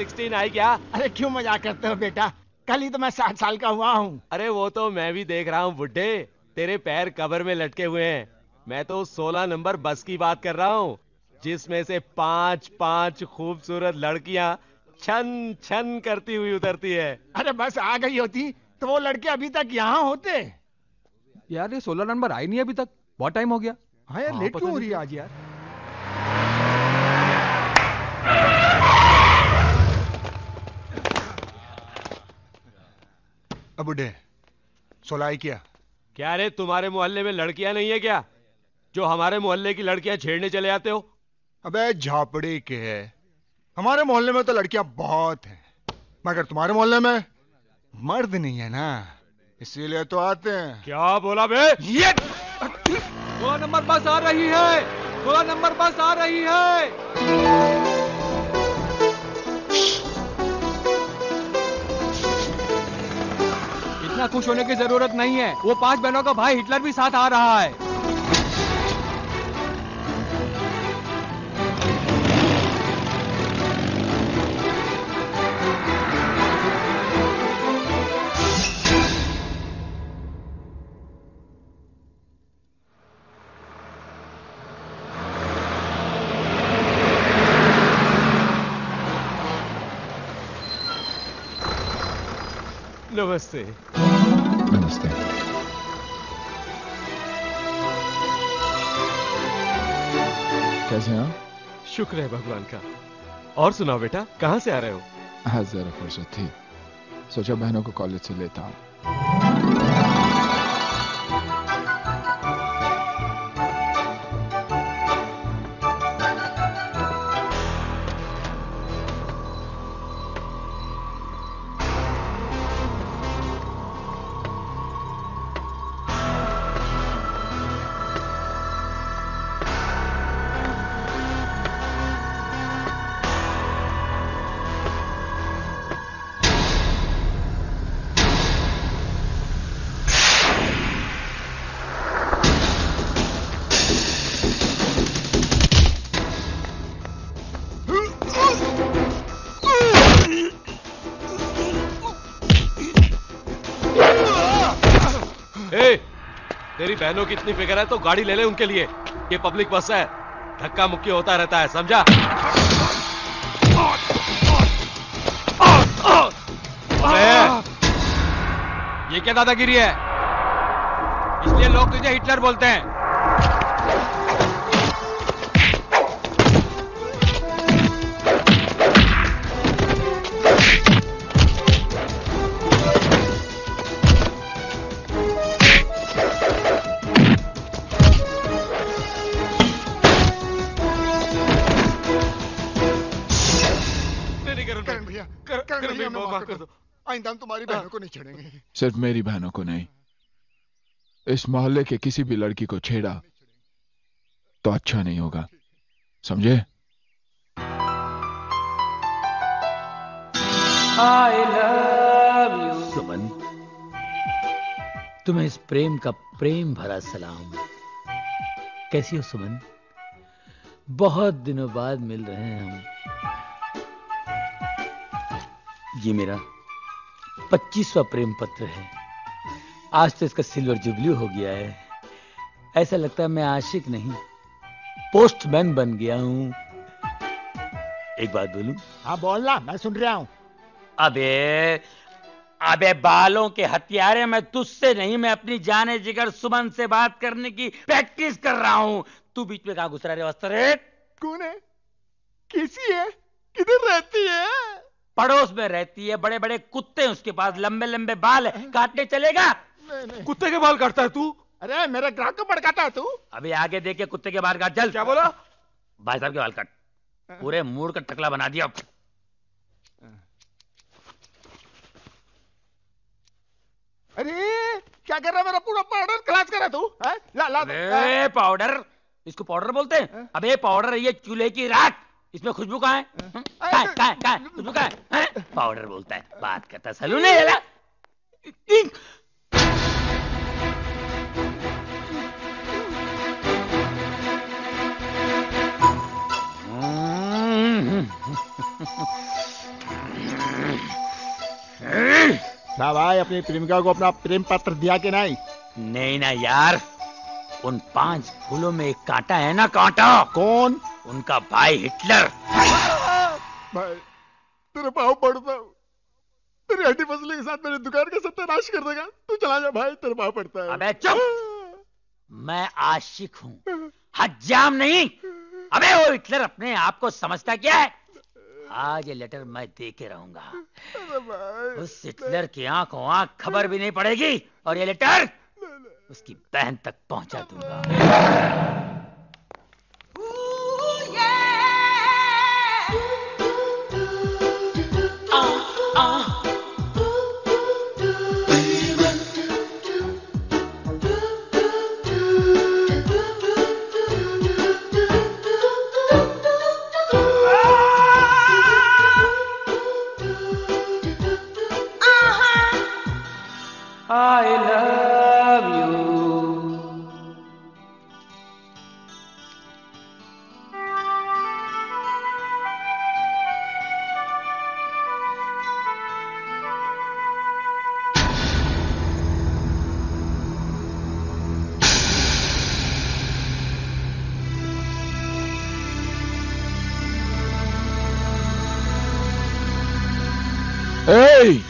16 आई क्या? अरे क्यों मजाक करते हो बेटा, कल ही तो मैं 60 साल का हुआ हूँ। अरे वो तो मैं भी देख रहा हूँ बुड्ढे, तेरे पैर कबर में लटके हुए हैं। मैं तो 16 नंबर बस की बात कर रहा हूँ, जिसमें से 5-5 खूबसूरत लड़कियां छन छन करती हुई उतरती है। अरे बस आ गई होती तो वो लड़के अभी तक यहाँ होते। यार ये 16 नंबर आई नहीं अभी तक, बहुत टाइम हो गया। हाँ यार, लेट पता क्यों हो नहीं रही है क्यों। आज यार? अब बुढ़े 16 आई क्या रे, तुम्हारे मोहल्ले में लड़कियां नहीं है क्या, जो हमारे मोहल्ले की लड़कियां छेड़ने चले जाते हो? अबे झापड़ी के है, हमारे मोहल्ले में तो लड़कियां बहुत हैं, मगर तुम्हारे मोहल्ले में मर्द नहीं है ना, इसीलिए तो आते हैं। क्या बोला बे? ये 16 नंबर बस आ रही है, 16 नंबर बस आ रही है। इतना खुश होने की जरूरत नहीं है, वो 5 बहनों का भाई हिटलर भी साथ आ रहा है। नमस्ते। नमस्ते। कैसे हैं आप? शुक्र है भगवान का। और सुनाओ बेटा, कहां से आ रहे हो? आज जरा फुर्सत थी, सोचा बहनों को कॉलेज से लेता हूँ। तेरी बहनों की इतनी फिक्र है तो गाड़ी ले ले उनके लिए, ये पब्लिक बस है, धक्का मुक्की होता रहता है, समझा? ये क्या दादागिरी है? इसलिए लोग तुझे हिटलर बोलते हैं। आइंदा हम तुम्हारी बहनों को नहीं छेड़ेंगे। सिर्फ मेरी बहनों को नहीं, इस मोहल्ले के किसी भी लड़की को छेड़ा तो अच्छा नहीं होगा, समझे? I love you। सुमन, तुम्हें इस प्रेम का प्रेम भरा सलाम। कैसी हो सुमन? बहुत दिनों बाद मिल रहे हैं हम। ये मेरा 25वां प्रेम पत्र है। आज तो इसका सिल्वर जुबली हो गया है। ऐसा लगता है मैं आशिक नहीं, पोस्टमैन बन गया हूं। एक बात बोलूं? हाँ बोलना, मैं सुन रहा हूं। अबे बालों के हथियारे, मैं तुझसे नहीं, मैं अपनी जाने जिगर सुमन से बात करने की प्रैक्टिस कर रहा हूं। तू बीच में कहां घुस रहा है वस्त्र? कौन है? कैसी है? किधर रहती है? पड़ोस में रहती है, बड़े बड़े कुत्ते हैं उसके पास, लंबे लंबे बाल है, काटने चलेगा? नहीं। कुत्ते के बाल काटता है तू? अरे मेरे ग्राहक को भड़काता है तू। अभी आगे देखे कुत्ते के बाल काट। चल। क्या बोला? भाई साहब के बाल काट, पूरे मूड का टकला बना दिया। अरे क्या कर रहा है? मेरा पूरा पाउडर खलास कर रहा तू? ला ला। अरे पाउडर, इसको पाउडर बोलते हैं? अबे पाउडर, ये चूल्हे की राख, इसमें खुशबू कहाँ है? कहाँ है? खुशबू कहाँ है? पाउडर बोलता है, बात करता सलून है ये। क्या भाई, अपनी प्रेमिका को अपना प्रेम पत्र दिया कि नहीं? नहीं ना यार, उन 5 फूलों में एक कांटा है ना, कांटा। कौन? उनका भाई हिटलर। भाई तेरे पाँव पड़ता हूँ, तेरी हड्डी पसली के साथ मेरी दुकान का सत्यानाश कर देगा। तू चला जा भाई, तेरे पाँव पड़ता है। अबे चुप, मैं आशिक हूँ, हज्जाम नहीं। अबे वो हिटलर अपने आप को समझता क्या है? आज ये लेटर मैं दे के रहूंगा। उस हिटलर की आंखों आंख खबर भी नहीं पड़ेगी, और ये लेटर उसकी बहन तक पहुंचा दूंगा। I love you. Hey!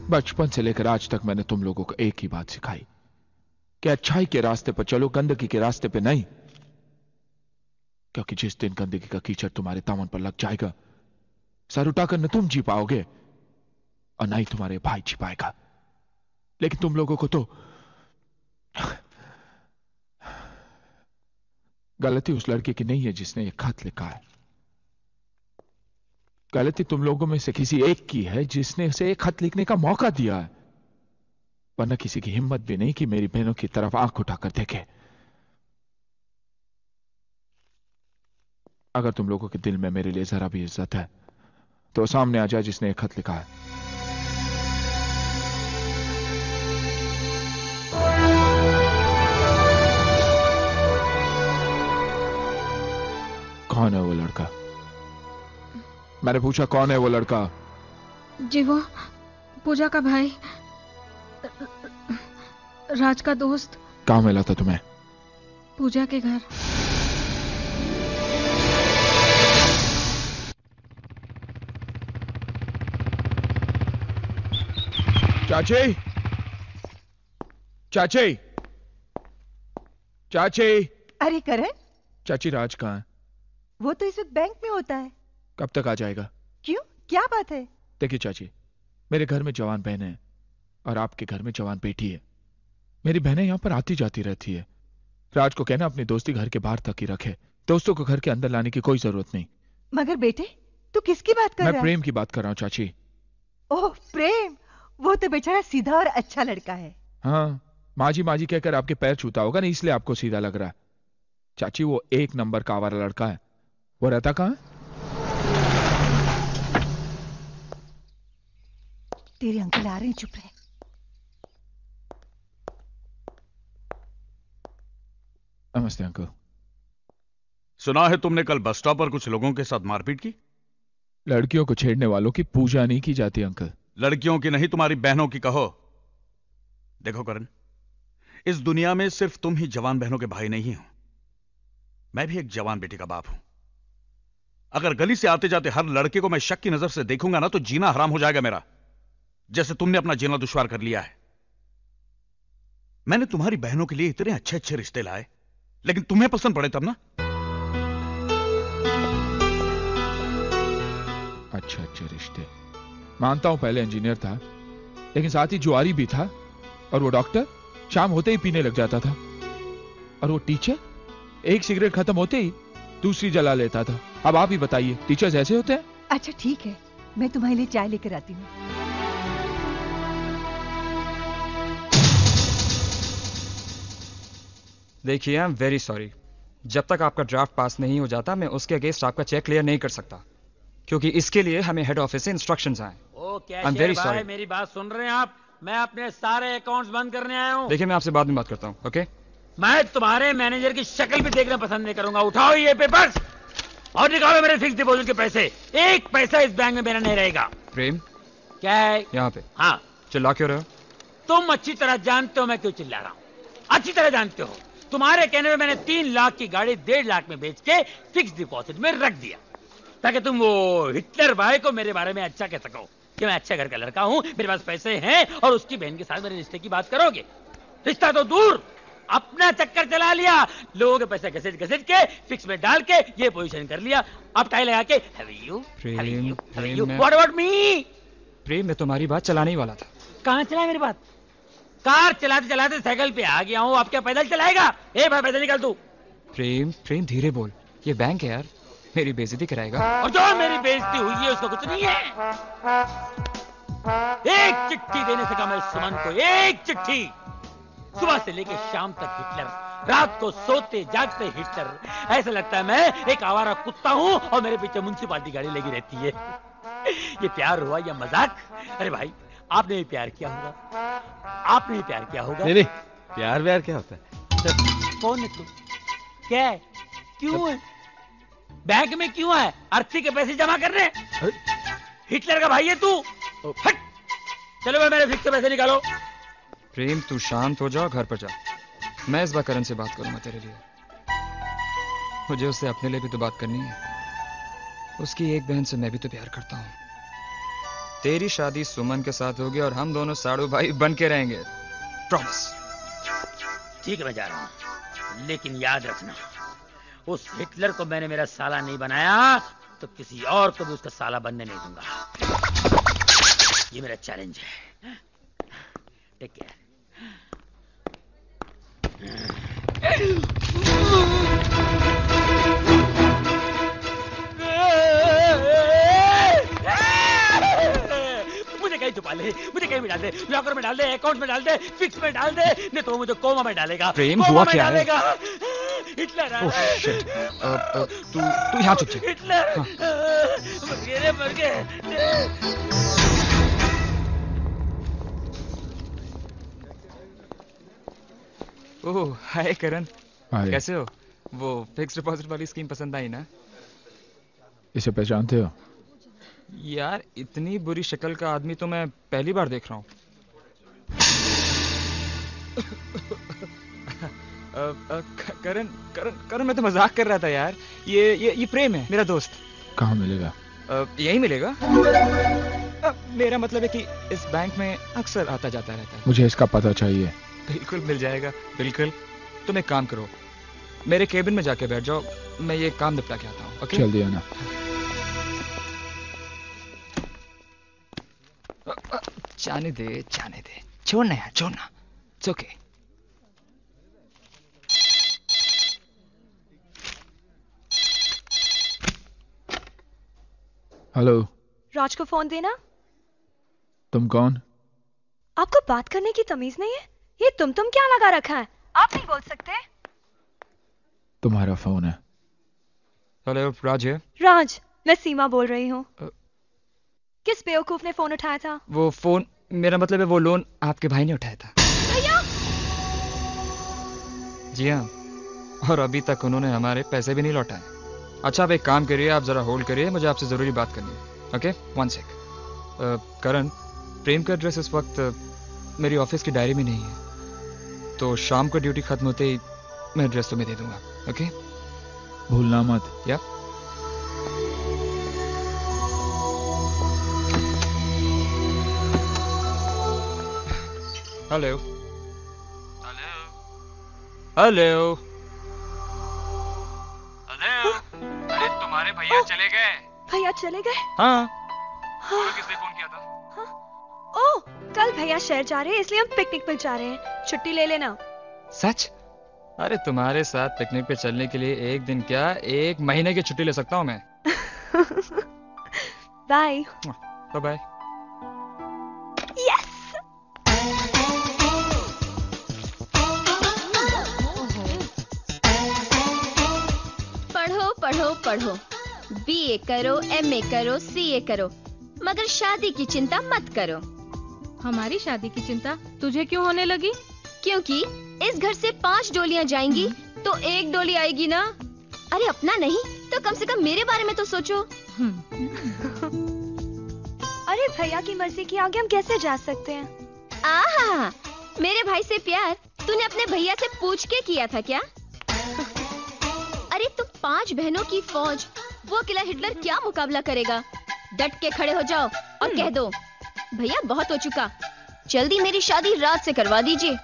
बचपन से लेकर आज तक मैंने तुम लोगों को एक ही बात सिखाई कि अच्छाई के रास्ते पर चलो, गंदगी के रास्ते पे नहीं। क्योंकि जिस दिन गंदगी का कीचड़ तुम्हारे दामन पर लग जाएगा, सर उठाकर न तुम जी पाओगे और न ही तुम्हारे भाई जी पाएगा। लेकिन तुम लोगों को तो गलती उस लड़के की नहीं है जिसने ये खत लिखा है। गलती तुम लोगों में से किसी एक की है जिसने उसे एक खत लिखने का मौका दिया है। वरना किसी की हिम्मत भी नहीं कि मेरी बहनों की तरफ आंख उठाकर देखे। अगर तुम लोगों के दिल में मेरे लिए जरा भी इज्जत है तो सामने आ जाए जिसने एक खत लिखा है। कौन है वो लड़का? मैंने पूछा कौन है वो लड़का? जी वो पूजा का भाई, राज का दोस्त। कहां मिला था तुम्हें? पूजा के घर। चाची, चाची, चाची। अरे करण, चाची राज कहां है? वो तो इस वक्त बैंक में होता है। कब तक आ जाएगा? क्यों, क्या बात है? देखिए चाची, मेरे घर में जवान बहनें हैं और आपके घर में जवान बेटी है। मेरी बहनें यहां पर आती जाती रहती है। राज को कहना अपनी दोस्ती घर के बाहर तक ही रखे, दोस्तों को घर के अंदर लाने की कोई जरूरत नहीं। मगर बेटे, तू किसकी बात कर रहा है? मैं प्रेम की बात कर रहा हूं चाची। ओह प्रेम, वो तो बेचारा सीधा और अच्छा लड़का है। हाँ, माजी माजी कहकर आपके पैर छूता होगा ना, इसलिए आपको सीधा लग रहा है। चाची वो 1 नंबर का आवारा लड़का है। वो रहता कहां है? तेरे अंकल आ रहे हैं, चुप रहे। नमस्ते अंकल। सुना है तुमने कल बस स्टॉप पर कुछ लोगों के साथ मारपीट की? लड़कियों को छेड़ने वालों की पूजा नहीं की जाती अंकल। लड़कियों की नहीं, तुम्हारी बहनों की कहो। देखो करण, इस दुनिया में सिर्फ तुम ही जवान बहनों के भाई नहीं हो, मैं भी एक जवान बेटी का बाप हूं। अगर गली से आते जाते हर लड़के को मैं शक की नजर से देखूंगा ना, तो जीना हराम हो जाएगा मेरा, जैसे तुमने अपना जीना दुश्वार कर लिया है। मैंने तुम्हारी बहनों के लिए इतने अच्छे अच्छे रिश्ते लाए, लेकिन तुम्हें पसंद पड़े तब ना। अच्छे रिश्ते, मानता हूं पहले इंजीनियर था, लेकिन साथ ही जुआरी भी था। और वो डॉक्टर शाम होते ही पीने लग जाता था। और वो टीचर एक सिगरेट खत्म होते ही दूसरी जला लेता था। अब आप ही बताइए, टीचर्स ऐसे होते हैं? अच्छा ठीक है, मैं तुम्हारे लिए चाय लेकर आती हूँ। देखिए, आई एम वेरी सॉरी, जब तक आपका ड्राफ्ट पास नहीं हो जाता मैं उसके अगेंस्ट आपका चेक क्लियर नहीं कर सकता, क्योंकि इसके लिए हमें हेड ऑफिस से इंस्ट्रक्शंस आए। ओ कैशियर भाई, मेरी बात सुन रहे हैं आप? मैं अपने सारे अकाउंट्स बंद करने आया हूँ। देखिए, मैं आपसे बाद में बात करता हूँ, ओके? मैं तुम्हारे मैनेजर की शक्ल भी देखना पसंद नहीं करूंगा। उठाओ ये पेपर्स और निकालो मेरे फिक्स डिपॉजिट के पैसे। एक पैसा इस बैंक में मेरा नहीं रहेगा। प्रेम, क्या है यहाँ पे? हाँ, चिल्ला क्यों रहे हो? तुम अच्छी तरह जानते हो मैं क्यों चिल्ला रहा हूँ। अच्छी तरह जानते हो। तुम्हारे कहने में मैंने 3 लाख की गाड़ी 1.5 लाख में बेच के फिक्स डिपॉजिट में रख दिया, ताकि तुम वो हिटलर भाई को मेरे बारे में अच्छा कह सको कि मैं अच्छे घर का लड़का हूं, मेरे पास पैसे हैं, और उसकी बहन के साथ मेरे रिश्ते की बात करोगे। रिश्ता तो दूर, अपना चक्कर चला लिया। लोगों के पैसे घसीट घसीट के फिक्स में डाल के ये पोजीशन कर लिया। अब टाई लगा के व्हाट अबाउट मी? प्रेम, मैं तुम्हारी बात चलाने ही वाला था। कहां चला मेरी बात? कार चलाते चलाते साइकिल पे आ गया हूं, अब क्या पैदल चलाएगा? ए भाई पैदल निकल तू। प्रेम, धीरे बोल, ये बैंक है यार, मेरी बेइज्जती कराएगा। और जो मेरी बेइज्जती हुई है उसको कुछ नहीं है। एक चिट्ठी देने से कहा मैं सुमन को, एक चिट्ठी। सुबह से लेकर शाम तक हिटलर, रात को सोते जागते हिटलर। ऐसा लगता है मैं एक आवारा कुत्ता हूं और मेरे पीछे म्युनिसिपालिटी गाड़ी लगी रहती है। ये प्यार हुआ या मजाक? अरे भाई, आपने भी प्यार किया होगा, आपने भी प्यार किया होगा। नहीं, प्यार क्या होता है? कौन है तू? क्या है? क्यों है बैंक में? क्यों है? अर्थी के पैसे जमा करने? हिटलर का भाई है तू? हट! चलो भाई, मेरे फिक्स के पैसे निकालो। प्रेम, तू शांत हो जा, घर पर जा। मैं इस बार करण से बात करूंगा तेरे लिए। मुझे उससे अपने लिए भी तो बात करनी है। उसकी एक बहन से मैं भी तो प्यार करता हूं। तेरी शादी सुमन के साथ होगी और हम दोनों साड़ू भाई बन के रहेंगे, प्रॉमिस। ठीक है, मैं जा रहा हूं, लेकिन याद रखना, उस हिटलर को मैंने मेरा साला नहीं बनाया तो किसी और को भी उसका साला बनने नहीं दूंगा। ये मेरा चैलेंज है। Take care. मुझे कहीं छुपा ले, मुझे कहीं भी डाल दे, लॉकर में डाल दे, अकाउंट में डाल दे, फिक्स में डाल दे, नहीं तो मुझे कोमा में डालेगा। प्रेम, हुआ क्या है? हिटलर तू यहाँ चुप जा। हिटलर मर गए। ओह, हाय करण, हाय। कैसे हो? वो फिक्स डिपॉजिट वाली स्कीम पसंद आई ना? इसे पहचानते हो? यार, इतनी बुरी शक्ल का आदमी तो मैं पहली बार देख रहा हूँ। करण करण करण, मैं तो मजाक कर रहा था यार। ये प्रेम है, मेरा दोस्त। कहाँ मिलेगा? यही मिलेगा। मेरा मतलब है कि इस बैंक में अक्सर आता जाता रहता है। मुझे इसका पता चाहिए। बिल्कुल मिल जाएगा, बिल्कुल। तुम एक काम करो, मेरे केबिन में जाके बैठ जाओ, मैं ये काम निपटा के आता हूँ। ओके? जल्दी आना। जाने दे, छोड़ना यार, छोड़ना। It's okay. हेलो। राज को फोन देना। तुम कौन? आपको बात करने की तमीज नहीं है? ये तुम क्या लगा रखा है? आप नहीं बोल सकते? तुम्हारा फोन है। हेलो, राज है? राज, मैं सीमा बोल रही हूँ। किस बेवकूफ ने फोन उठाया था? वो फोन, मेरा मतलब है वो लोन आपके भाई ने उठाया था। भैया? जी हाँ, और अभी तक उन्होंने हमारे पैसे भी नहीं लौटाए। अच्छा, आप एक काम करिए, आप जरा होल्ड करिए, मुझे आपसे जरूरी बात करनी है। ओके, 1 सेक। करण, प्रेम का एड्रेस इस वक्त मेरी ऑफिस की डायरी में नहीं है, तो शाम को ड्यूटी खत्म होते ही मैं एड्रेस तुम्हें दे दूंगा। ओके? भूलना मत। या हेलो हेलो हेलो। अरे तुम्हारे भैया चले गए। भैया चले गए? हाँ। किसने फोन किया था? ओह, कल भैया शहर जा रहे हैं इसलिए हम पिकनिक पर जा रहे हैं। छुट्टी ले लेना। सच? अरे तुम्हारे साथ पिकनिक पे चलने के लिए एक दिन क्या 1 महीने की छुट्टी ले सकता हूँ मैं। बाय। बाय। यस। पढ़ो पढ़ो पढ़ो, बीए करो, एमए करो, सीए करो, मगर शादी की चिंता मत करो। हमारी शादी की चिंता तुझे क्यों होने लगी? क्योंकि इस घर से 5 डोलियां जाएंगी तो 1 डोली आएगी ना। अरे अपना नहीं तो कम से कम मेरे बारे में तो सोचो। अरे भैया की मर्जी के आगे हम कैसे जा सकते हैं? आहा, मेरे भाई से प्यार तूने अपने भैया से पूछ के किया था क्या? अरे तुम 5 बहनों की फौज, वो अकेला हिटलर क्या मुकाबला करेगा? डट के खड़े हो जाओ और कह दो भैया बहुत हो चुका, जल्दी मेरी शादी रात से करवा दीजिए,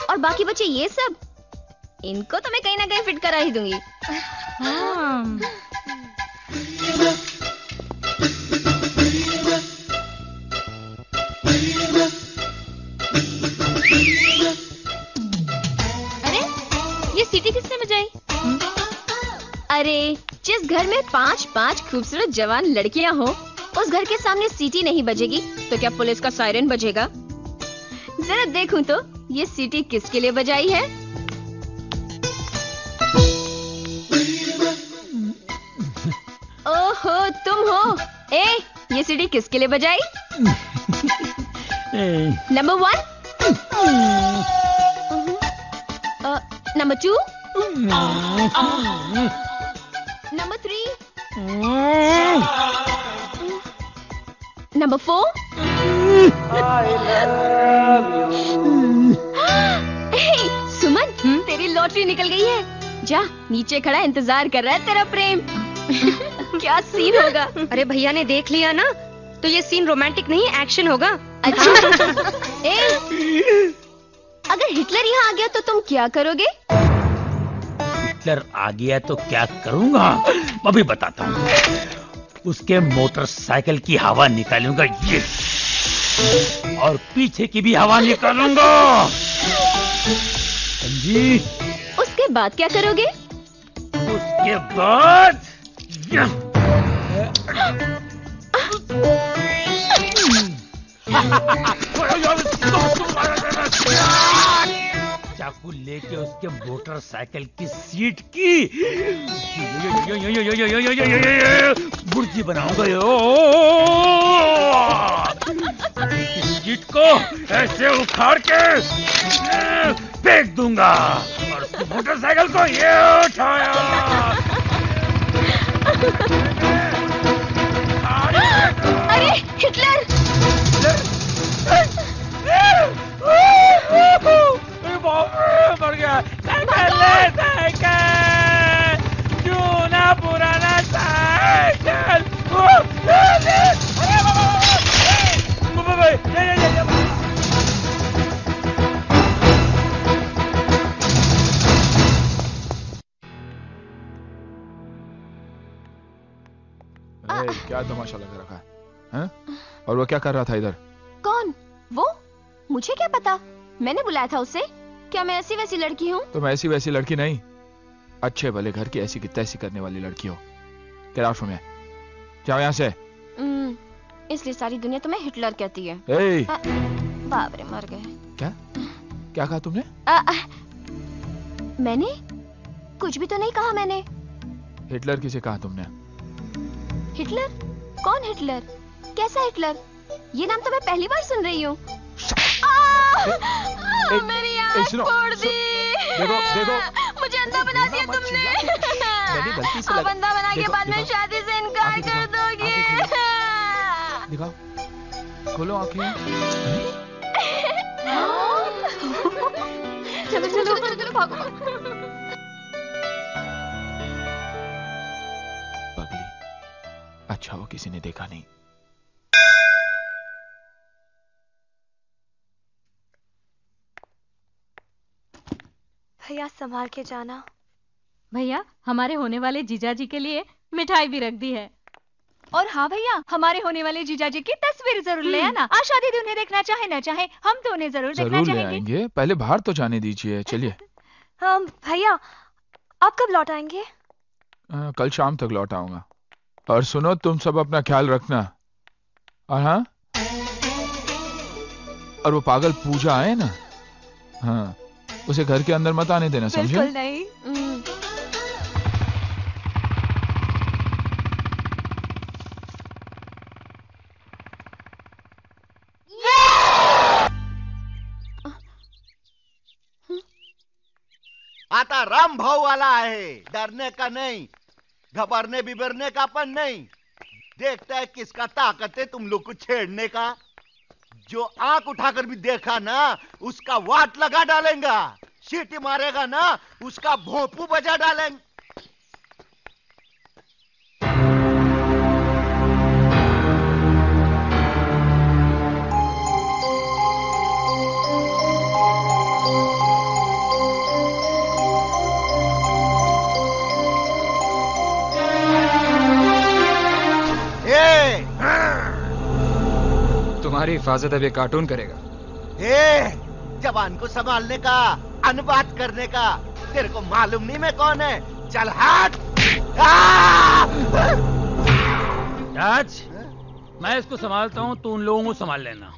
और बाकी बचे ये सब, इनको तो मैं कहीं ना कहीं फिट करा ही दूंगी। हाँ। अरे ये सीटी किसने बजाई? अरे जिस घर में 5-5 खूबसूरत जवान लड़कियां हो, उस घर के सामने सीटी नहीं बजेगी तो क्या पुलिस का सायरन बजेगा? जरा देखूं तो ये सीटी किसके लिए बजाई है? ओहो तुम हो। ए, ये सीटी किसके लिए बजाई? Number 1, number 2, number 3, number 4। सुमन, तेरी लॉटरी निकल गई है। जा, नीचे खड़ा इंतजार कर रहा है तेरा प्रेम। क्या सीन होगा? अरे भैया ने देख लिया ना तो ये सीन रोमांटिक नहीं एक्शन होगा। अच्छा। ए, अगर हिटलर यहाँ आ गया तो तुम क्या करोगे? हिटलर आ गया तो क्या करूंगा अभी बताता हूँ। उसके मोटरसाइकिल की हवा निकालूंगा ये, और पीछे की भी हवा निकालूंगा। समझी? उसके बाद क्या करोगे? उसके बाद चाकू लेके उसके मोटरसाइकिल की सीट की बुर्जी बनाऊंगा। सीट को ऐसे उखाड़ के फेंक दूंगा, और उसकी मोटरसाइकिल को ये उठाया। अरे हिटलर! मर गया। साइकिल ले, साइकिल, चूना पुराना साइकिल। क्या तमाशा लगा रखा है, हैं? और वो क्या कर रहा था इधर? कौन? वो? मुझे क्या पता, मैंने बुलाया था उसे। क्या मैं ऐसी वैसी लड़की हूँ? तुम ऐसी वैसी लड़की नहीं, अच्छे भले घर की ऐसी की तैसी करने वाली लड़की हो। क्या आउट फ्रॉम हियर, जाओ यहाँ से। इसलिए सारी दुनिया तुम्हें हिटलर कहती है। बाप रे, मर गए। क्या क्या कहा तुमने? मैंने कुछ भी तो नहीं कहा। मैंने हिटलर किसे कहा तुमने? हिटलर? कौन हिटलर? कैसा हिटलर? ये नाम तो मैं पहली बार सुन रही हूँ। मेरी आँख फोड़ दी। देखो देखो, मुझे अंधा बना दिया तुमने। अब अंधा बना के बाद में शादी से इनकार कर दोगे? दिखाओ, खोलो आँखें। चलो चलो चलो चलो, भागो। पगली, अच्छा वो किसी ने देखा नहीं। भैया संभाल के जाना। भैया हमारे होने वाले जीजाजी के लिए मिठाई भी रख दी है। और हाँ भैया, हमारे होने वाले जीजाजी की तस्वीर जरूर ले आना। आशा दीदी उन्हें देखना चाहे न चाहे, हम तो उन्हें जरूर देखना जरूर ले चाहेंगे। आएंगे, पहले बाहर तो जाने दीजिए। चलिए। भैया आप कब लौट आएंगे? कल शाम तक लौट आऊंगा। और सुनो, तुम सब अपना ख्याल रखना। और हाँ, और वो पागल पूजा आए ना, हाँ, उसे घर के अंदर मत आने देना, समझे? बिल्कुल नहीं। आता राम भाव वाला है, डरने का नहीं, घबरने बिबरने का अपन नहीं। देखता है किसका ताकत है तुम लोग को छेड़ने का। जो आंख उठाकर भी देखा ना, उसका वाट लगा डालेंगा। सीटी मारेगा ना, उसका भोंपू बजा डालेंगे। तुम्हारी हिफाजत अब ये कार्टून करेगा। जवान को संभालने का, अनबात करने का तेरे को मालूम नहीं मैं कौन है? चल हट। राज, मैं इसको संभालता हूँ, तू उन लोगों को संभाल लेना।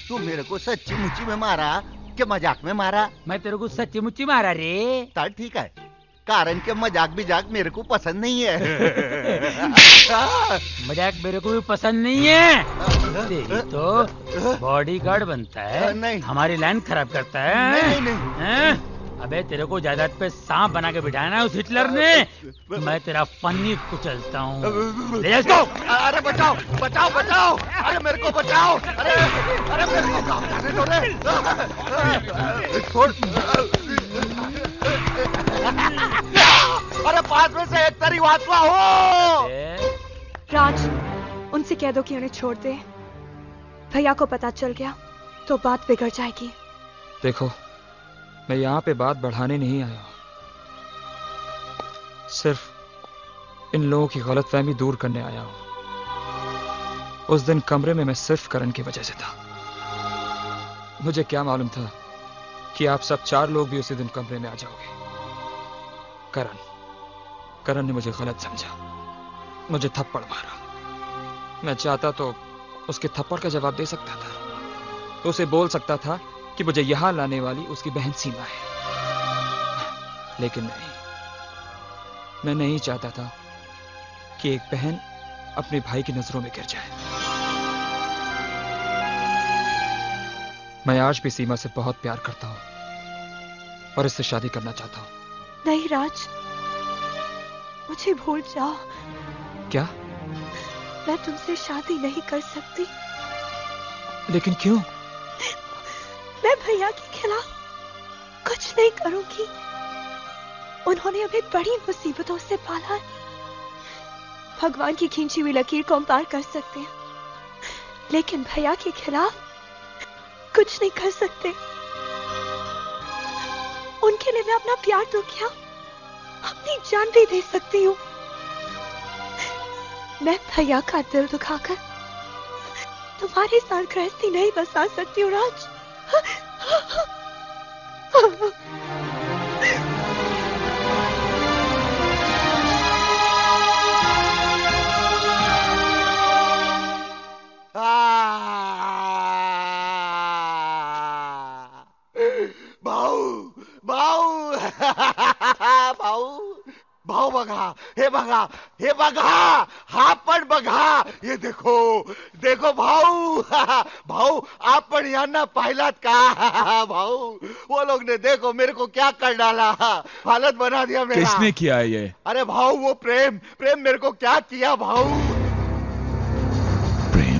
तू मेरे को सच्ची मुच्ची में मारा कि मजाक में मारा? मैं तेरे को सच्ची मुच्ची मारा रे। चल ठीक है, कारण के मजाक बिजाक मेरे को पसंद नहीं है। मजाक मेरे को भी पसंद नहीं है। तेरी तो बॉडीगार्ड बनता है, नहीं हमारी लाइन खराब करता है। नहीं, नहीं। अबे तेरे को जायदाद पे सांप बना के बिठाया ना उस हिटलर ने, मैं तेरा फन्नी कुचलता हूँ। ले जा इसको। अरे बचाओ बचाओ बचाओ, अरे मेरे को बचाओ, अरे अरे मेरे को काम करने दो रे। छोड़। अरे पास में से एक तरी वाचवा हो। राज, उनसे कह दो कि उन्हें छोड़ दे। भैया को पता चल गया तो बात बिगड़ जाएगी। देखो, मैं यहाँ पे बात बढ़ाने नहीं आया, सिर्फ इन लोगों की गलतफहमी दूर करने आया हूँ। उस दिन कमरे में मैं सिर्फ करण की वजह से था। मुझे क्या मालूम था कि आप सब 4 लोग भी उसी दिन कमरे में आ जाओगे। करण ने मुझे गलत समझा, मुझे थप्पड़ मारा। मैं चाहता तो उसके थप्पड़ का जवाब दे सकता था, तो उसे बोल सकता था कि मुझे यहां लाने वाली उसकी बहन सीमा है। लेकिन नहीं, मैं नहीं चाहता था कि एक बहन अपने भाई की नजरों में गिर जाए। मैं आज भी सीमा से बहुत प्यार करता हूं और इससे शादी करना चाहता हूं। नहीं राज, मुझे भूल जाओ। क्या? मैं तुमसे शादी नहीं कर सकती। लेकिन क्यों? मैं भैया के खिलाफ कुछ नहीं करूंगी। उन्होंने हमें बड़ी मुसीबतों से पाला है। भगवान की खींची हुई लकीर को हम पार कर सकते हैं, लेकिन भैया के खिलाफ कुछ नहीं कर सकते। उनके लिए मैं अपना प्यार तो क्या, अपनी जान भी दे सकती हूँ। मैं भैया का दिल दुखाकर तुम्हारे साथ गृहस्थी नहीं बसा सकती हूँ राज। भाऊ बघा, हे बघा, हा पण बघा, ये देखो देखो भाऊ। भाऊ आप पण यांना पाहिलात का? भाऊ वो लोग ने देखो मेरे को क्या कर डाला, हालत बना दिया मेरा। किसने किया ये? अरे भाऊ वो प्रेम मेरे को क्या किया भाऊ। प्रेम?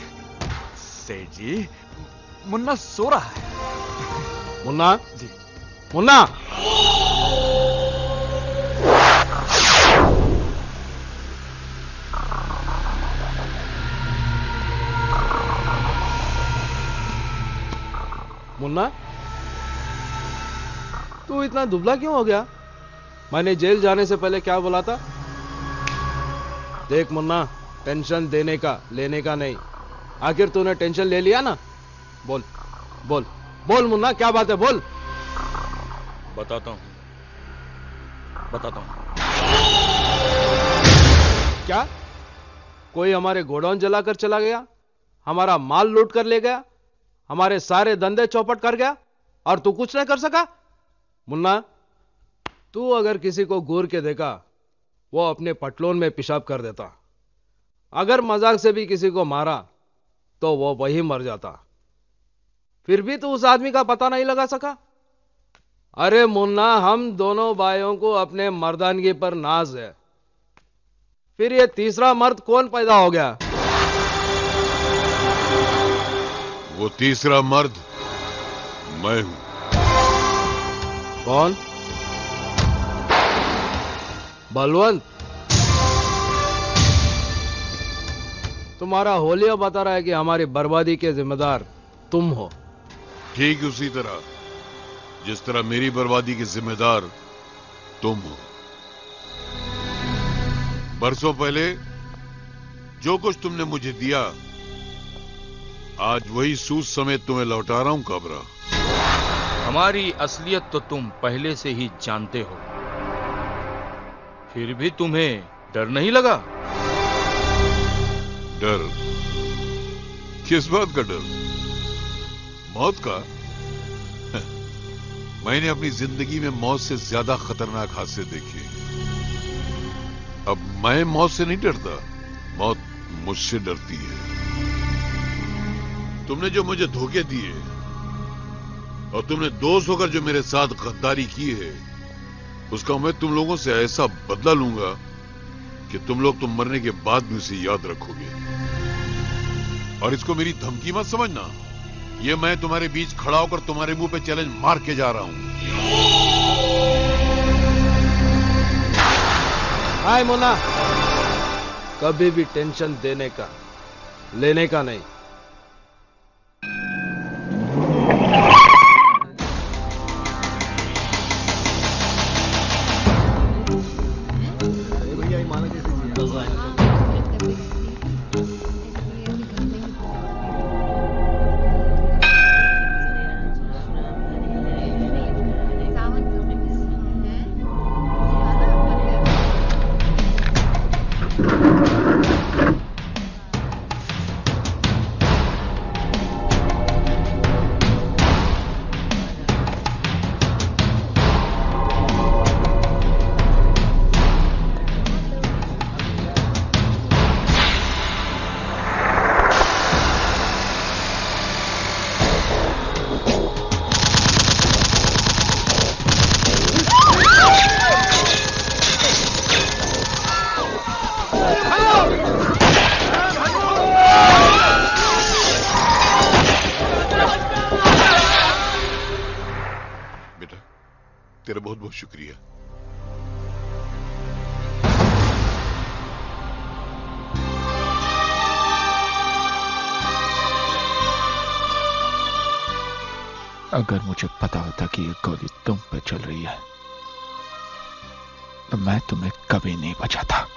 सेठ जी, मुन्ना सो रहा है। मुन्ना जी, मुन्ना। मुन्ना, तू इतना दुबला क्यों हो गया? मैंने जेल जाने से पहले क्या बोला था? देख मुन्ना, टेंशन देने का लेने का नहीं। आखिर तूने टेंशन ले लिया ना? बोल बोल बोल मुन्ना, क्या बात है? बोल। बताता हूं। क्या कोई हमारे गोडाउन जलाकर चला गया, हमारा माल लूट कर ले गया, हमारे सारे धंधे चौपट कर गया और तू कुछ नहीं कर सका? मुन्ना, तू अगर किसी को घूर के देखा, वो अपने पटलोन में पेशाब कर देता। अगर मजाक से भी किसी को मारा तो वो वही मर जाता। फिर भी तू उस आदमी का पता नहीं लगा सका? अरे मुन्ना, हम दोनों भाइयों को अपने मर्दानगी पर नाज है। फिर ये तीसरा मर्द कौन पैदा हो गया? वो तीसरा मर्द मैं हूं। कौन? बलवंत। तुम्हारा होलिया बता रहा है कि हमारी बर्बादी के जिम्मेदार तुम हो। ठीक उसी तरह जिस तरह मेरी बर्बादी के जिम्मेदार तुम हो। बरसों पहले जो कुछ तुमने मुझे दिया, आज वही सूद समेत तुम्हें लौटा रहा हूं काबरा। हमारी असलियत तो तुम पहले से ही जानते हो, फिर भी तुम्हें डर नहीं लगा? डर? किस बात का डर? मौत का? मैंने अपनी जिंदगी में मौत से ज्यादा खतरनाक हादसे देखे। अब मैं मौत से नहीं डरता, मौत मुझसे डरती है। तुमने जो मुझे धोखे दिए और तुमने दोस्त होकर जो मेरे साथ गद्दारी की है, उसका मैं तुम लोगों से ऐसा बदला लूंगा कि तुम लोग तुम मरने के बाद भी उसे याद रखोगे। और इसको मेरी धमकी मत समझना, ये मैं तुम्हारे बीच खड़ा होकर तुम्हारे मुंह पे चैलेंज मार के जा रहा हूं। हाय मुन्ना, कभी भी टेंशन देने का लेने का नहीं। तेरा बहुत बहुत शुक्रिया। अगर मुझे पता होता कि ये गोली तुम पे चल रही है तो मैं तुम्हें कभी नहीं बचाता।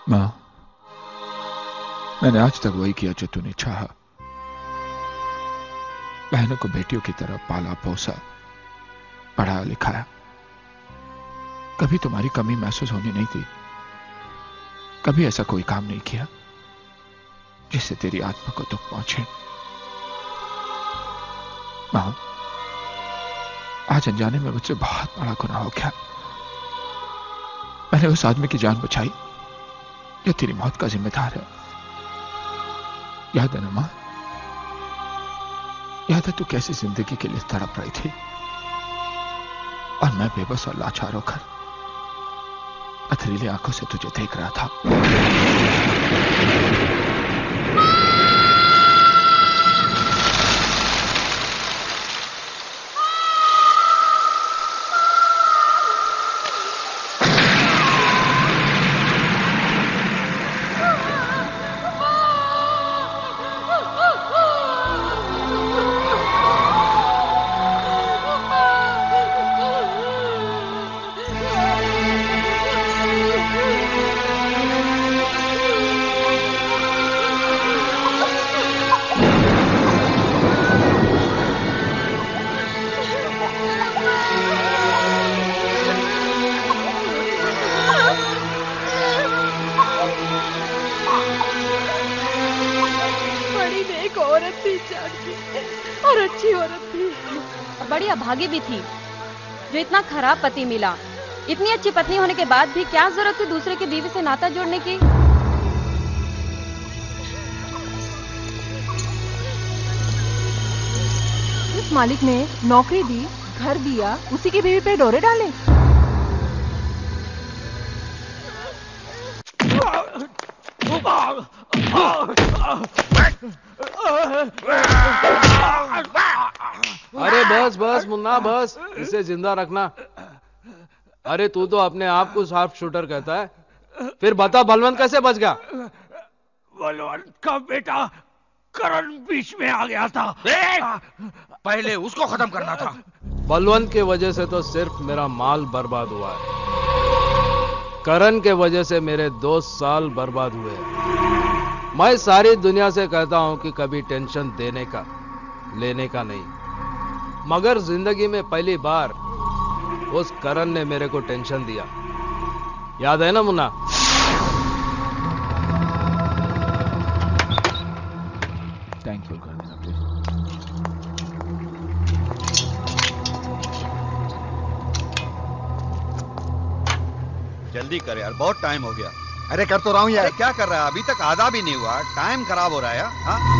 मां, मैंने आज तक वही किया जो तूने चाहा। बहनों को बेटियों की तरह पाला पोसा, पढ़ाया लिखाया। कभी तुम्हारी कमी महसूस होनी नहीं थी। कभी ऐसा कोई काम नहीं किया जिससे तेरी आत्मा को दुख पहुंचे। मां, आज अनजाने में मुझसे बहुत बड़ा गुनाह हो गया। मैंने उस आदमी की जान बचाई जो तेरी मौत का जिम्मेदार है। याद है ना मां? याद है तू कैसी जिंदगी के लिए तड़प रही थी, और मैं बेबस और लाचार होकर पथरीली आंखों से तुझे देख रहा था। भागी भी थी जो इतना खराब पति मिला। इतनी अच्छी पत्नी होने के बाद भी क्या जरूरत थी दूसरे की बीवी से नाता जोड़ने की। इस मालिक ने नौकरी दी, घर दिया, उसी की बीवी पे डोरे डाले। अरे बस बस मुन्ना बस, इसे जिंदा रखना। अरे तू तो अपने आप को शार्प शूटर कहता है, फिर बता बलवंत कैसे बच गया? बलवंत का बेटा करण बीच में आ गया था। पहले उसको खत्म करना था। बलवंत के वजह से तो सिर्फ मेरा माल बर्बाद हुआ है, करण के वजह से मेरे 2 साल बर्बाद हुए। मैं सारी दुनिया से कहता हूं कि कभी टेंशन देने का लेने का नहीं, मगर जिंदगी में पहली बार उस करण ने मेरे को टेंशन दिया। याद है ना मुन्ना? थैंकफुल कर देना प्लीज। जल्दी कर यार, बहुत टाइम हो गया। अरे कर तो रहा हूं यार। क्या कर रहा है? अभी तक आधा भी नहीं हुआ, टाइम खराब हो रहा है। हाँ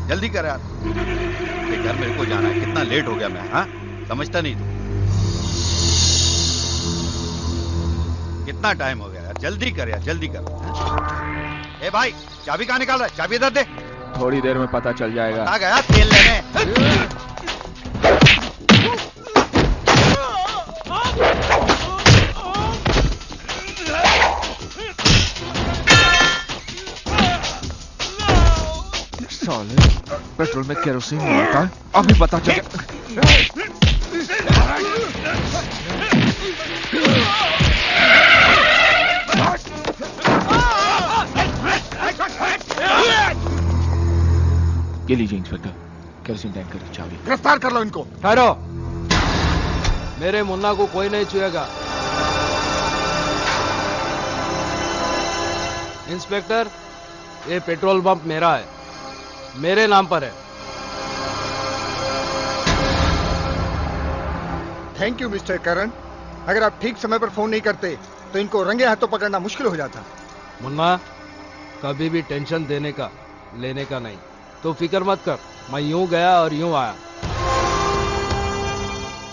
जल्दी कर यार, घर मेरे को जाना है। कितना लेट हो गया मैं, हाँ समझता नहीं तू? कितना टाइम हो गया यार, जल्दी कर यार, जल्दी कर। ए भाई, चाबी कहाँ निकाल रहा है? चाबी इधर दे। थोड़ी देर में पता चल जाएगा। आ गया तेल लेने। साले, पेट्रोल में केरोसिन नहीं होता है, अभी पता चल। ये लीजिए इंस्पेक्टर, केरोसिन टैंकर की चाबी। गिरफ्तार कर लो इनको। ठहरो, मेरे मुन्ना को कोई नहीं छुएगा। इंस्पेक्टर, ये पेट्रोल पंप मेरा है, मेरे नाम पर है। थैंक यू मिस्टर करण। अगर आप ठीक समय पर फोन नहीं करते तो इनको रंगे हाथों पकड़ना मुश्किल हो जाता। मुन्ना, कभी भी टेंशन देने का लेने का नहीं, तो फिक्र मत कर। मैं यूं गया और यूं आया।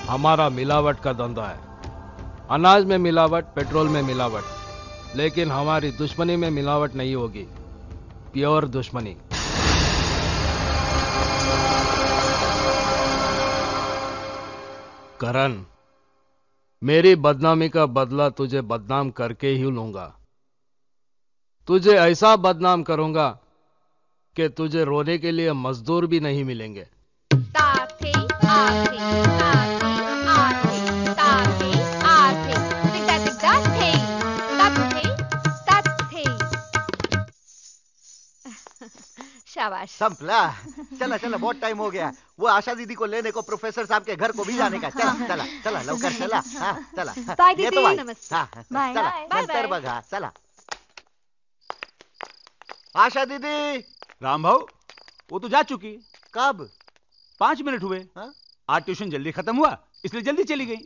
हमारा मिलावट का धंधा है, अनाज में मिलावट, पेट्रोल में मिलावट, लेकिन हमारी दुश्मनी में मिलावट नहीं होगी। प्योर दुश्मनी। करण, मेरी बदनामी का बदला तुझे बदनाम करके ही लूंगा। तुझे ऐसा बदनाम करूंगा कि तुझे रोने के लिए मजदूर भी नहीं मिलेंगे। ताथे, आथे, ताथे, आथे, ताथे, आथे, तिक ताथे, ताथे, ताथे। शाबाश। संपला। चला चला, बहुत टाइम हो गया। वो आशा दीदी को लेने को प्रोफेसर साहब के घर को भी जाने का। चला चला चला, लवकर चला। हाँ चला। बाय ये दीदी। तो भाई। नमस्ते। हाँ बाय चला, बाय नंतर बाय। बघा। चला आशा दीदी। राम भाऊ, वो तो जा चुकी। कब? 5 मिनट हुए। हाँ? आज ट्यूशन जल्दी खत्म हुआ, इसलिए जल्दी चली गई।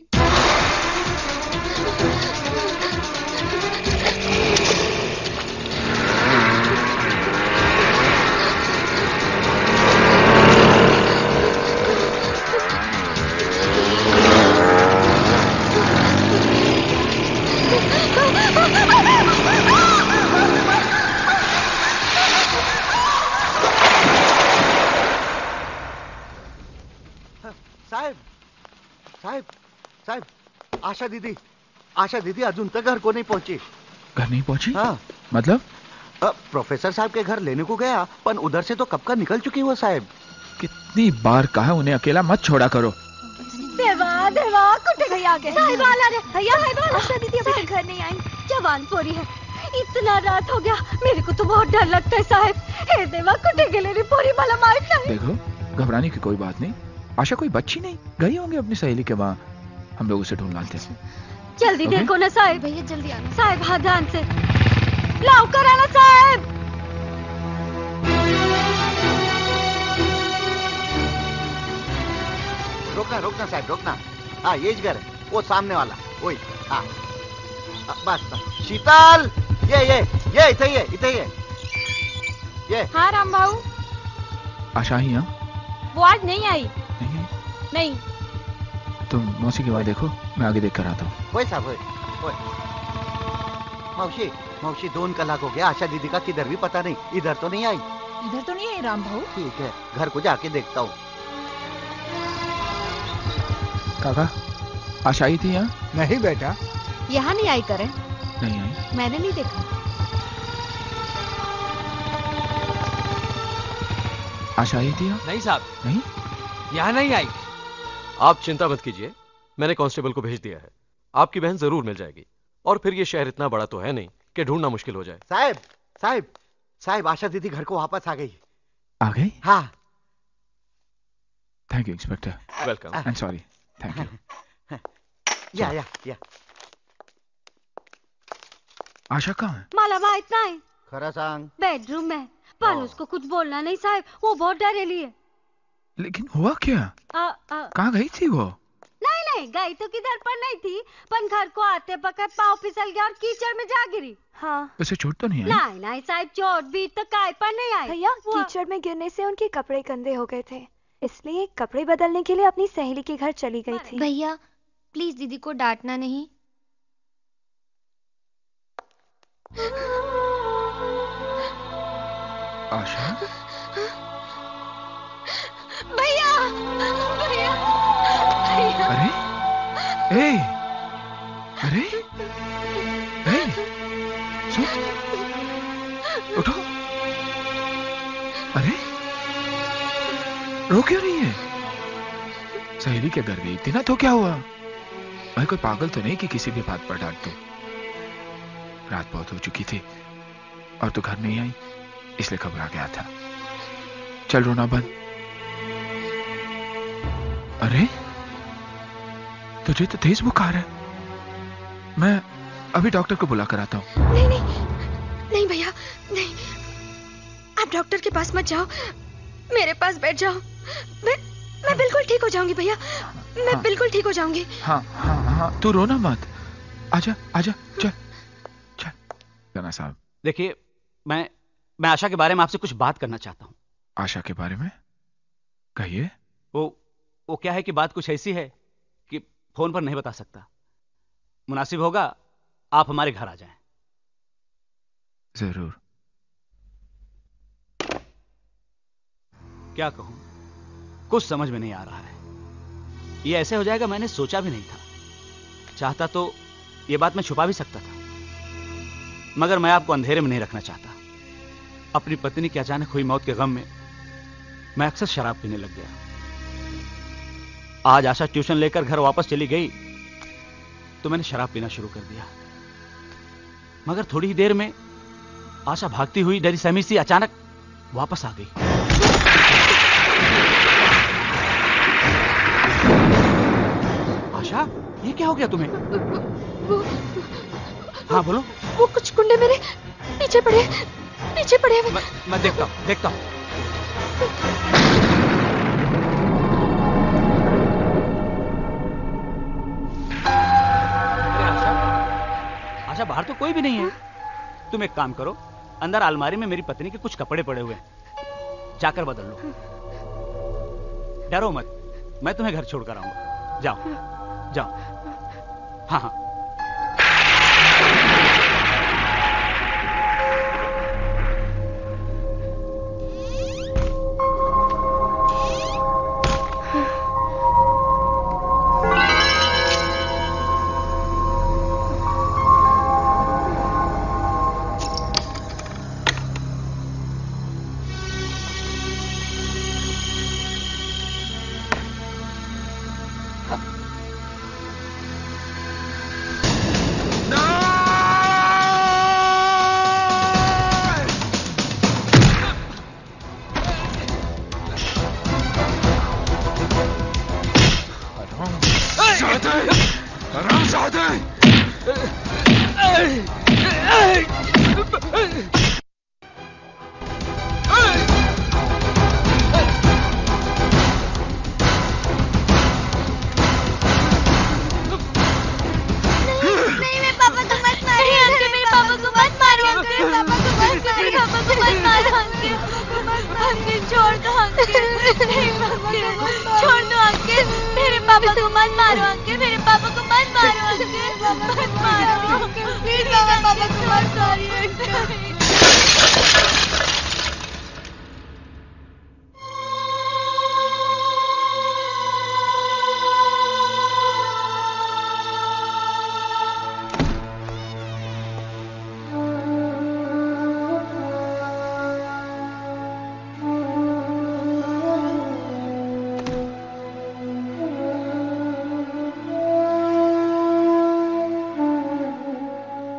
साहेब साहेब, आशा दीदी अजून तक घर को नहीं पहुंची. घर नहीं पहुंची? हाँ. मतलब? प्रोफेसर साहब के घर लेने को गया, पर उधर से तो कब का निकल चुकी वो साहब. कितनी बार कहा उन्हें अकेला मत छोड़ा करो. देवा देवा कुत्ते गई आगे. साहिब आला रे भैया. आशा दीदी अभी तक घर नहीं आई. जवान पोरी है. इतना रात हो गया, मेरे को तो बहुत डर लगता है साहब. हे देवा कुत्ते के लिए पोरी वाला मार नहीं. देखो घबराने की कोई बात नहीं. आशा कोई बच्ची नहीं, गई होंगी अपनी सहेली के वहाँ. हम लोग उसे ढूंढ लाते हैं. जल्दी देखो ना साहब. भैया जल्दी आना. साहब हाँ ध्यान से लाओ कराना साहब. रोकना साहब रोकना. हाँ ये घर है, वो सामने वाला वही. हाँ बस. शीतल ये इथे ही है ये. हाँ राम भाऊ. आशा ही? हाँ वो आज नहीं आई. नहीं. तुम मौसी की बात देखो, मैं आगे देख कर आता हूँ. वही साहब वही. मौसी 2 कलाक हो गया. आशा दीदी का किधर भी पता नहीं. इधर तो नहीं आई. इधर तो नहीं आई राम भाऊ. ठीक है, घर को जाके देखता हूँ. काका आशा आई थी यहाँ? नहीं बेटा. यहाँ नहीं आई करे. नहीं आई. मैंने नहीं देखा. आशा आई थी यहाँ? नहीं साहब. नहीं, यहाँ नहीं आई. आप चिंता मत कीजिए, मैंने कांस्टेबल को भेज दिया है. आपकी बहन जरूर मिल जाएगी. और फिर ये शहर इतना बड़ा तो है नहीं कि ढूंढना मुश्किल हो जाए. साहब आशा दीदी घर को वापस आ गई. आ गई? हाँ. Thank you inspector. Welcome. I am sorry. Thank you. या आशा कहाँ है? मला माहित नाही. खरा सांग. बेडरूम में. पर उसको कुछ बोलना नहीं साहब, वो बहुत डरेली है. लेकिन हुआ क्या? कहाँ गई थी वो? नहीं गई तो किधर पर नहीं थी, पर घर को आते पकड़ पाँव फिसल गया और कीचड़ में जा गिरी. हाँ. उसे चोट तो नहीं आई? नहीं साहब, चोट भी तो काय पर नहीं आई. भैया कीचड़ में गिरने से उनके कपड़े गंदे हो गए थे, इसलिए कपड़े बदलने के लिए अपनी सहेली के घर चली गई थी. भैया प्लीज दीदी को डांटना नहीं. आशा? भैया. अरे सुन, उठो. अरे रो क्यों रही है? सहेली के घर गई थी ना, तो क्या हुआ? मैं कोई पागल तो नहीं कि किसी भी बात पर डांट दूं. रात बहुत हो चुकी थी और तू घर नहीं आई, इसलिए घबरा गया था. चल रोना बंद. अरे तुझे तो तेज बुखार है. मैं अभी डॉक्टर को बुला कर आता हूँ. नहीं भैया नहीं. आप डॉक्टर के पास मत जाओ, मेरे पास बैठ जाओ. मैं बिल्कुल ठीक हो जाऊंगी भैया. मैं बिल्कुल ठीक हो जाऊंगी. हाँ तू रोना मत. आजा चल. राणा साहब देखिए, मैं आशा के बारे में आपसे कुछ बात करना चाहता हूँ. आशा के बारे में? कहिए. वो क्या है कि बात कुछ ऐसी है कि फोन पर नहीं बता सकता. मुनासिब होगा आप हमारे घर आ जाएं. जरूर. क्या कहूं, कुछ समझ में नहीं आ रहा है. ये ऐसे हो जाएगा मैंने सोचा भी नहीं था. चाहता तो ये बात मैं छुपा भी सकता था, मगर मैं आपको अंधेरे में नहीं रखना चाहता. अपनी पत्नी की अचानक हुई मौत के गम में मैं अक्सर शराब पीने लग गया. आज आशा ट्यूशन लेकर घर वापस चली गई तो मैंने शराब पीना शुरू कर दिया. मगर थोड़ी ही देर में आशा भागती हुई डरी सहमी सी अचानक वापस आ गई. आशा, ये क्या हो गया तुम्हें? हाँ बोलो. वो कुछ कुंडे मेरे पीछे पड़े. मैं देखता हूं. आशा, बाहर तो कोई भी नहीं है. तुम एक काम करो, अंदर अलमारी में मेरी पत्नी के कुछ कपड़े पड़े हुए हैं, जाकर बदल लो. डरो मत, मैं तुम्हें घर छोड़कर आऊंगा. जाओ. हाँ.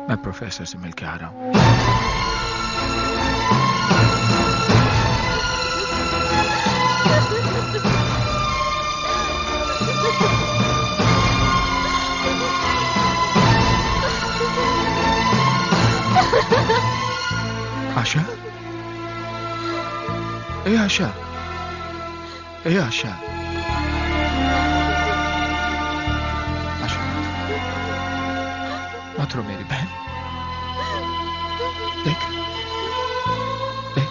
मैं प्रोफेसर से मिलके आ रहा हूं। आशा, ए आशा, ए आशा, आशा, मत रो मेरी बहन। देख, देख,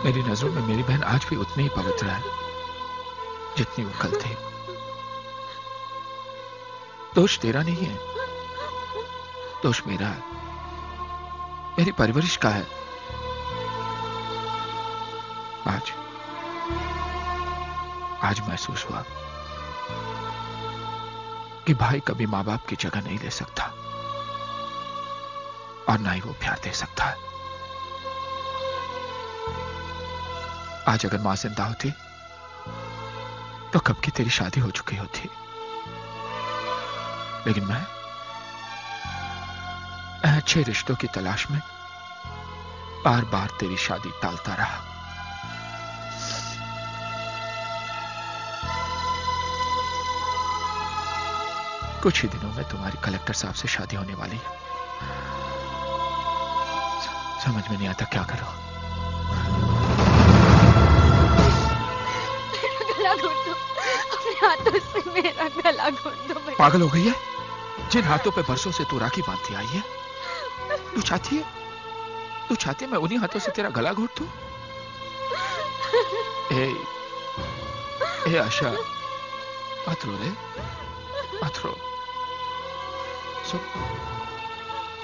मेरी नजरों में मेरी बहन आज भी उतनी ही पवित्र है जितनी वो कल थी। दोष तेरा नहीं है, दोष मेरा है, मेरी परवरिश का है। आज महसूस हुआ कि भाई कभी मां बाप की जगह नहीं ले सकता और ना ही वो प्यार दे सकता है। आज अगर मां जिंदा होती तो कब की तेरी शादी हो चुकी होती, लेकिन मैं अच्छे रिश्तों की तलाश में बार बार तेरी शादी टालता रहा। कुछ ही दिनों में तुम्हारी कलेक्टर साहब से शादी होने वाली है। समझ में नहीं आता क्या करो। गला घोट दो, अपने हाथों से मेरा गला घोट दो। पागल हो गई है? जिन हाथों पे बरसों से तू राखी बांधती आई है, तू चाहती है मैं उन्हीं हाथों से तेरा गला घोट दूं? ए आशा, मत रो रे, मत रो। सुन,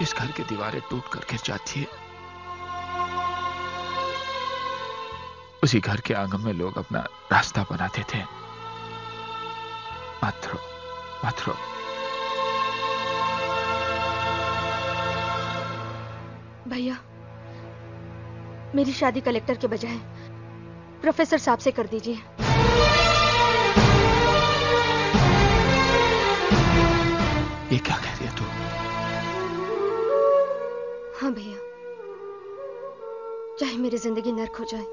इस घर की दीवारें टूट कर गिर जाती है, उसी घर के आंगन में लोग अपना रास्ता बनाते थे। मत रो, मत रो। भैया, मेरी शादी कलेक्टर के बजाय प्रोफेसर साहब से कर दीजिए। ये क्या कह रही है तू? हाँ भैया, चाहे मेरी जिंदगी नर्क हो जाए,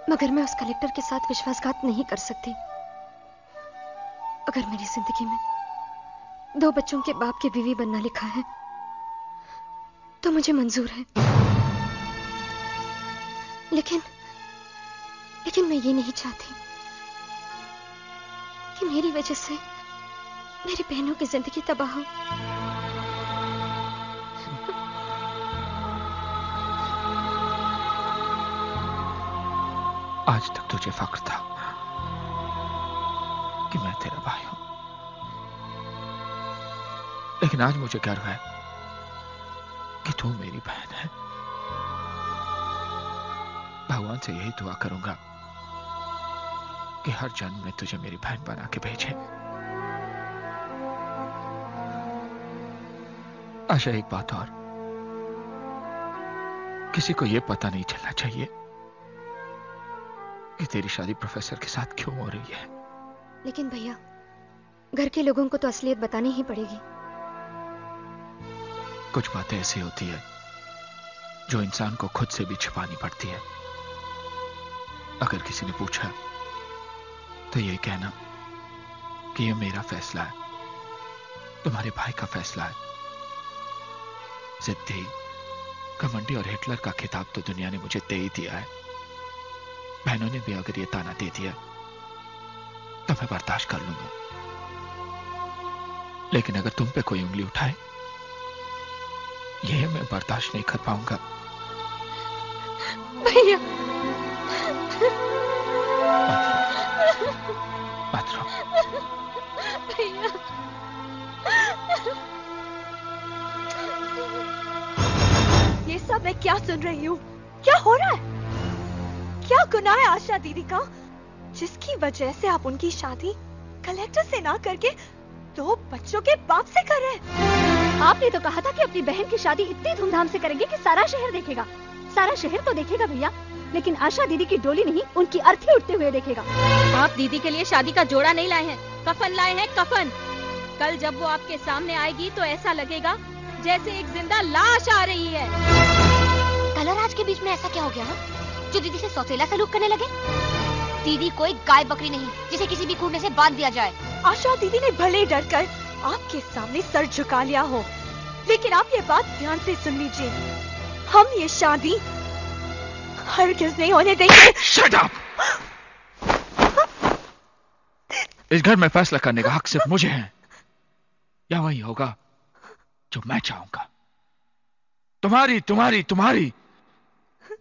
मगर मैं उस कलेक्टर के साथ विश्वासघात नहीं कर सकती। अगर मेरी जिंदगी में 2 बच्चों के बाप की बीवी बनना लिखा है तो मुझे मंजूर है, लेकिन मैं ये नहीं चाहती कि मेरी वजह से मेरी बहनों की जिंदगी तबाह हो। आज तक तुझे फख्र था कि मैं तेरा भाई हूं, लेकिन आज मुझे गर्व है कि तू मेरी बहन है। भगवान से यही दुआ करूंगा कि हर जन्म में तुझे मेरी बहन बना के भेजे। आशा, एक बात और, किसी को यह पता नहीं चलना चाहिए कि तेरी शादी प्रोफेसर के साथ क्यों हो रही है। लेकिन भैया, घर के लोगों को तो असलियत बतानी ही पड़ेगी। कुछ बातें ऐसी होती है जो इंसान को खुद से भी छिपानी पड़ती है। अगर किसी ने पूछा तो यही कहना कि यह मेरा फैसला है, तुम्हारे भाई का फैसला है। जिद्दी, घमंडी और हिटलर का खिताब तो दुनिया ने मुझे दे ही दिया है। बहनों ने भी अगर ये ताना दे दिया तो मैं बर्दाश्त कर लूंगा, लेकिन अगर तुम पे कोई उंगली उठाए, ये मैं बर्दाश्त नहीं कर पाऊंगा। भैया मत रो। भैया ये सब मैं क्या सुन रही हूँ? क्या हो रहा है? क्या गुनाह है आशा दीदी का, जिसकी वजह से आप उनकी शादी कलेक्टर से ना करके 2 बच्चों के बाप से कर रहे हैं? आपने तो कहा था कि अपनी बहन की शादी इतनी धूमधाम से करेंगे कि सारा शहर देखेगा। सारा शहर तो देखेगा भैया, लेकिन आशा दीदी की डोली नहीं, उनकी अर्थी उठते हुए देखेगा। आप दीदी के लिए शादी का जोड़ा नहीं लाए हैं, कफन लाए हैं, कफन। कल जब वो आपके सामने आएगी तो ऐसा लगेगा जैसे एक जिंदा लाश आ रही है। कल और आज के बीच में ऐसा क्या हो गया है जो दीदी से सौतेला सलूक करने लगे? दीदी कोई गाय बकरी नहीं जिसे किसी भी खूंटे से बांध दिया जाए। आशा दीदी ने भले डरकर आपके सामने सर झुका लिया हो, लेकिन आप ये बात ध्यान से सुन लीजिए, हम ये शादी हरगिज़ नहीं होने देंगे। Shut up! इस घर में फैसला करने का हक सिर्फ मुझे है, या वही होगा जो मैं चाहूंगा। तुम्हारी तुम्हारी तुम्हारी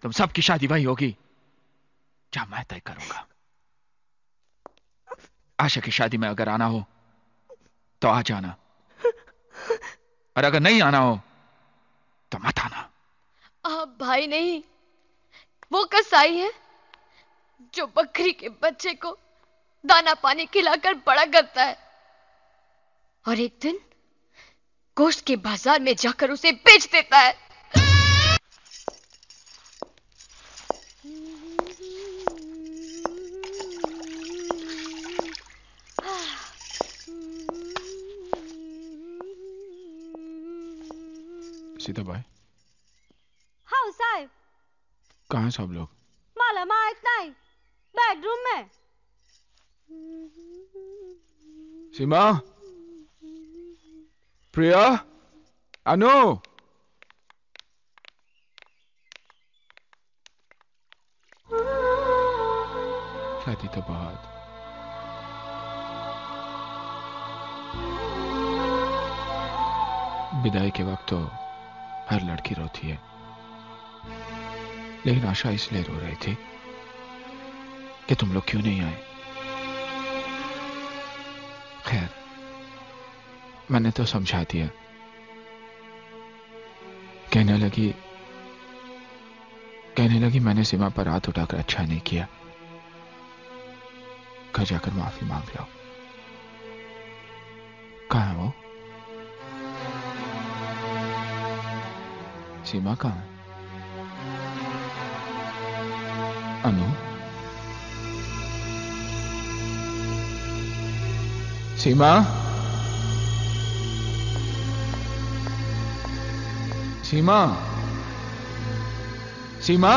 तुम सबकी शादी वही होगी जहां मैं तय करूंगा। आशा की शादी में अगर आना हो तो आ जाना, और अगर नहीं आना हो तो मत आना। आप भाई नहीं, वो कसाई है जो बकरी के बच्चे को दाना पानी खिलाकर बड़ा करता है और एक दिन गोश्त के बाजार में जाकर उसे बेच देता है। सीता भाई, हाँ साहब, कहाँ सब लोग? माला माइक नहीं, बेडरूम में। सीमा, प्रिया, अनु। शादी तो बहुत, विदाई के वक्त तो हर लड़की रोती है, लेकिन आशा इसलिए रो रही थी कि तुम लोग क्यों नहीं आए। खैर, मैंने तो समझा दिया। कहने लगी मैंने सीमा पर हाथ उठाकर अच्छा नहीं किया, घर जाकर माफी मांग लो। कहाँ है वो? सीमा कहाँ है? अनु, सीमा, सीमा, सीमा।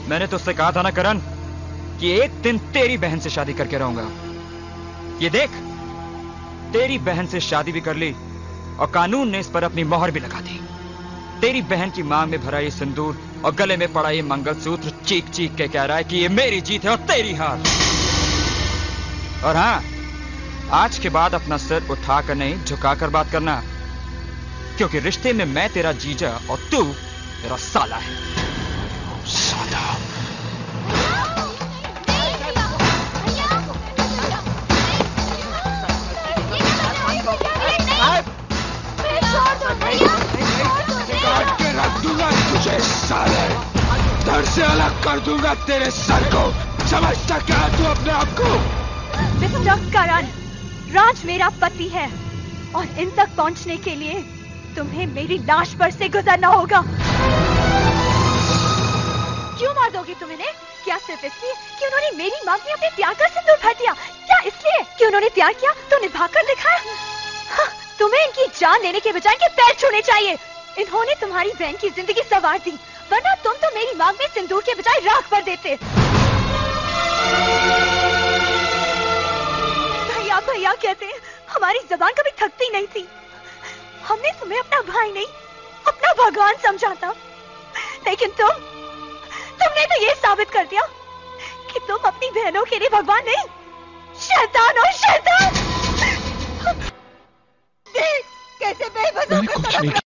मैंने तो उससे कहा था ना करण कि एक दिन तेरी बहन से शादी करके रहूंगा। ये देख, तेरी बहन से शादी भी कर ली और कानून ने इस पर अपनी मोहर भी लगा दी। तेरी बहन की मांग में भरा ये सिंदूर और गले में पड़ा ये मंगलसूत्र चीख चीख के कह रहा है कि ये मेरी जीत है और तेरी हार। और हाँ, आज के बाद अपना सिर उठाकर नहीं झुकाकर बात करना, क्योंकि रिश्ते में मैं तेरा जीजा और तू मेरा साला है। साला। काट के रख दूंगा तुझे साले, धड़ से अलग कर दूंगा तेरे सर को। समझता क्या तू अपने आप को? मिस्टर करण, राज मेरा पति है और इन तक पहुंचने के लिए तुम्हें मेरी लाश पर से गुजरना होगा। क्यों मार दोगे तुम इन्हें? क्या सिर्फ इसलिए कि उन्होंने मेरी मांग में अपने प्यार का सिंदूर भर दिया? क्या इसलिए कि उन्होंने प्यार किया तो निभाकर दिखाया? हाँ, तुम्हें इनकी जान लेने के बजाय इनके पैर छूने चाहिए। इन्होंने तुम्हारी बहन की जिंदगी संवार दी, वरना तुम तो मेरी मांग में सिंदूर के बजाय राख भर देते। भैया भैया कहते हैं, हमारी जबान कभी थकती नहीं थी। हमने तुम्हें अपना भाई नहीं, अपना भगवान समझा था, लेकिन तुमने तो ये साबित कर दिया कि तुम अपनी बहनों के लिए भगवान नहीं, शैतान हो शैतान। कैसे बेबस होकर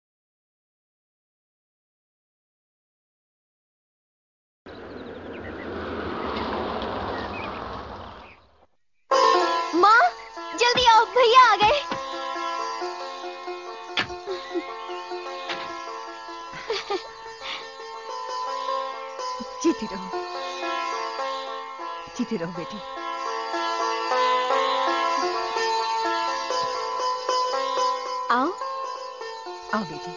माँ, जल्दी आओ, भैया आ गए। जीती रहो, जीती रहो बेटी। आओ आओ बेटी,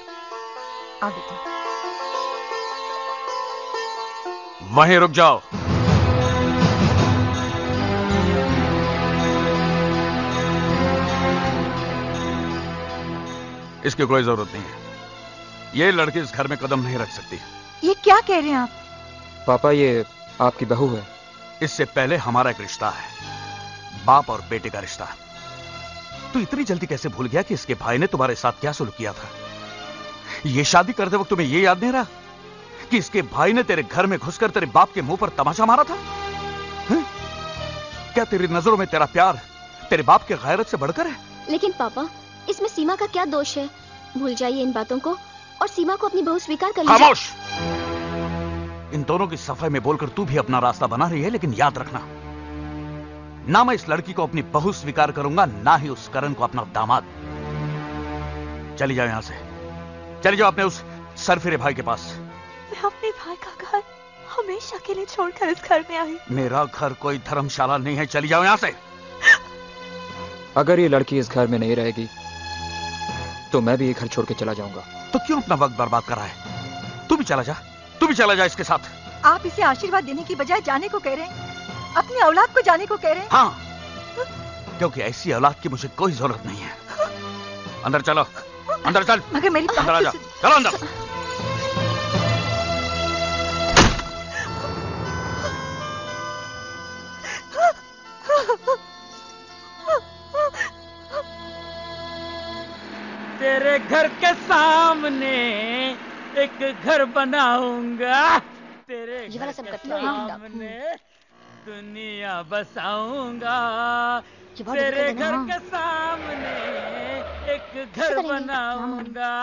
आओ बेटी। वहीं रुक जाओ। इसकी कोई जरूरत नहीं है। ये लड़की इस घर में कदम नहीं रख सकती। ये क्या कह रहे हैं आप? पापा, ये आपकी बहू है। इससे पहले हमारा एक रिश्ता है, बाप और बेटे का रिश्ता। तू इतनी जल्दी कैसे भूल गया कि इसके भाई ने तुम्हारे साथ क्या सुलूक किया था? ये शादी करते वक्त तुम्हें ये याद नहीं रहा कि इसके भाई ने तेरे घर में घुसकर तेरे बाप के मुंह पर तमाचा मारा था? क्या तेरी नजरों में तेरा प्यार तेरे बाप के गैरत से बढ़कर है? लेकिन पापा, इसमें सीमा का क्या दोष है? भूल जाइए इन बातों को और सीमा को अपनी बहू स्वीकार कर लीजिए। खामोश! इन दोनों की सफाई में बोलकर तू भी अपना रास्ता बना रही है, लेकिन याद रखना, ना मैं इस लड़की को अपनी बहू स्वीकार करूंगा, ना ही उस करण को अपना दामाद। चली जाओ यहां से, चली जाओ अपने उस सरफिरे भाई के पास। मैं अपने भाई का घर हमेशा के लिए छोड़कर इस घर में आई। मेरा घर कोई धर्मशाला नहीं है, चली जाओ यहां से। अगर ये लड़की इस घर में नहीं रहेगी तो मैं भी ये घर छोड़ के चला जाऊंगा। तो क्यों अपना वक्त बर्बाद कर रहा है? तू भी चला जा, तू भी चला जा इसके साथ। आप इसे आशीर्वाद देने की बजाय जाने को कह रहे हैं, अपनी औलाद को जाने को कह रहे हैं। हाँ, क्योंकि ऐसी औलाद की मुझे कोई जरूरत नहीं है। अंदर चलो, अंदर चल। मगर मेरी अंदर आ जा, चलो अंदर। तेरे घर के सामने एक घर बनाऊंगा, तेरे घर के सामने दुनिया बसाऊंगा, तेरे घर के सामने एक घर बनाऊंगा।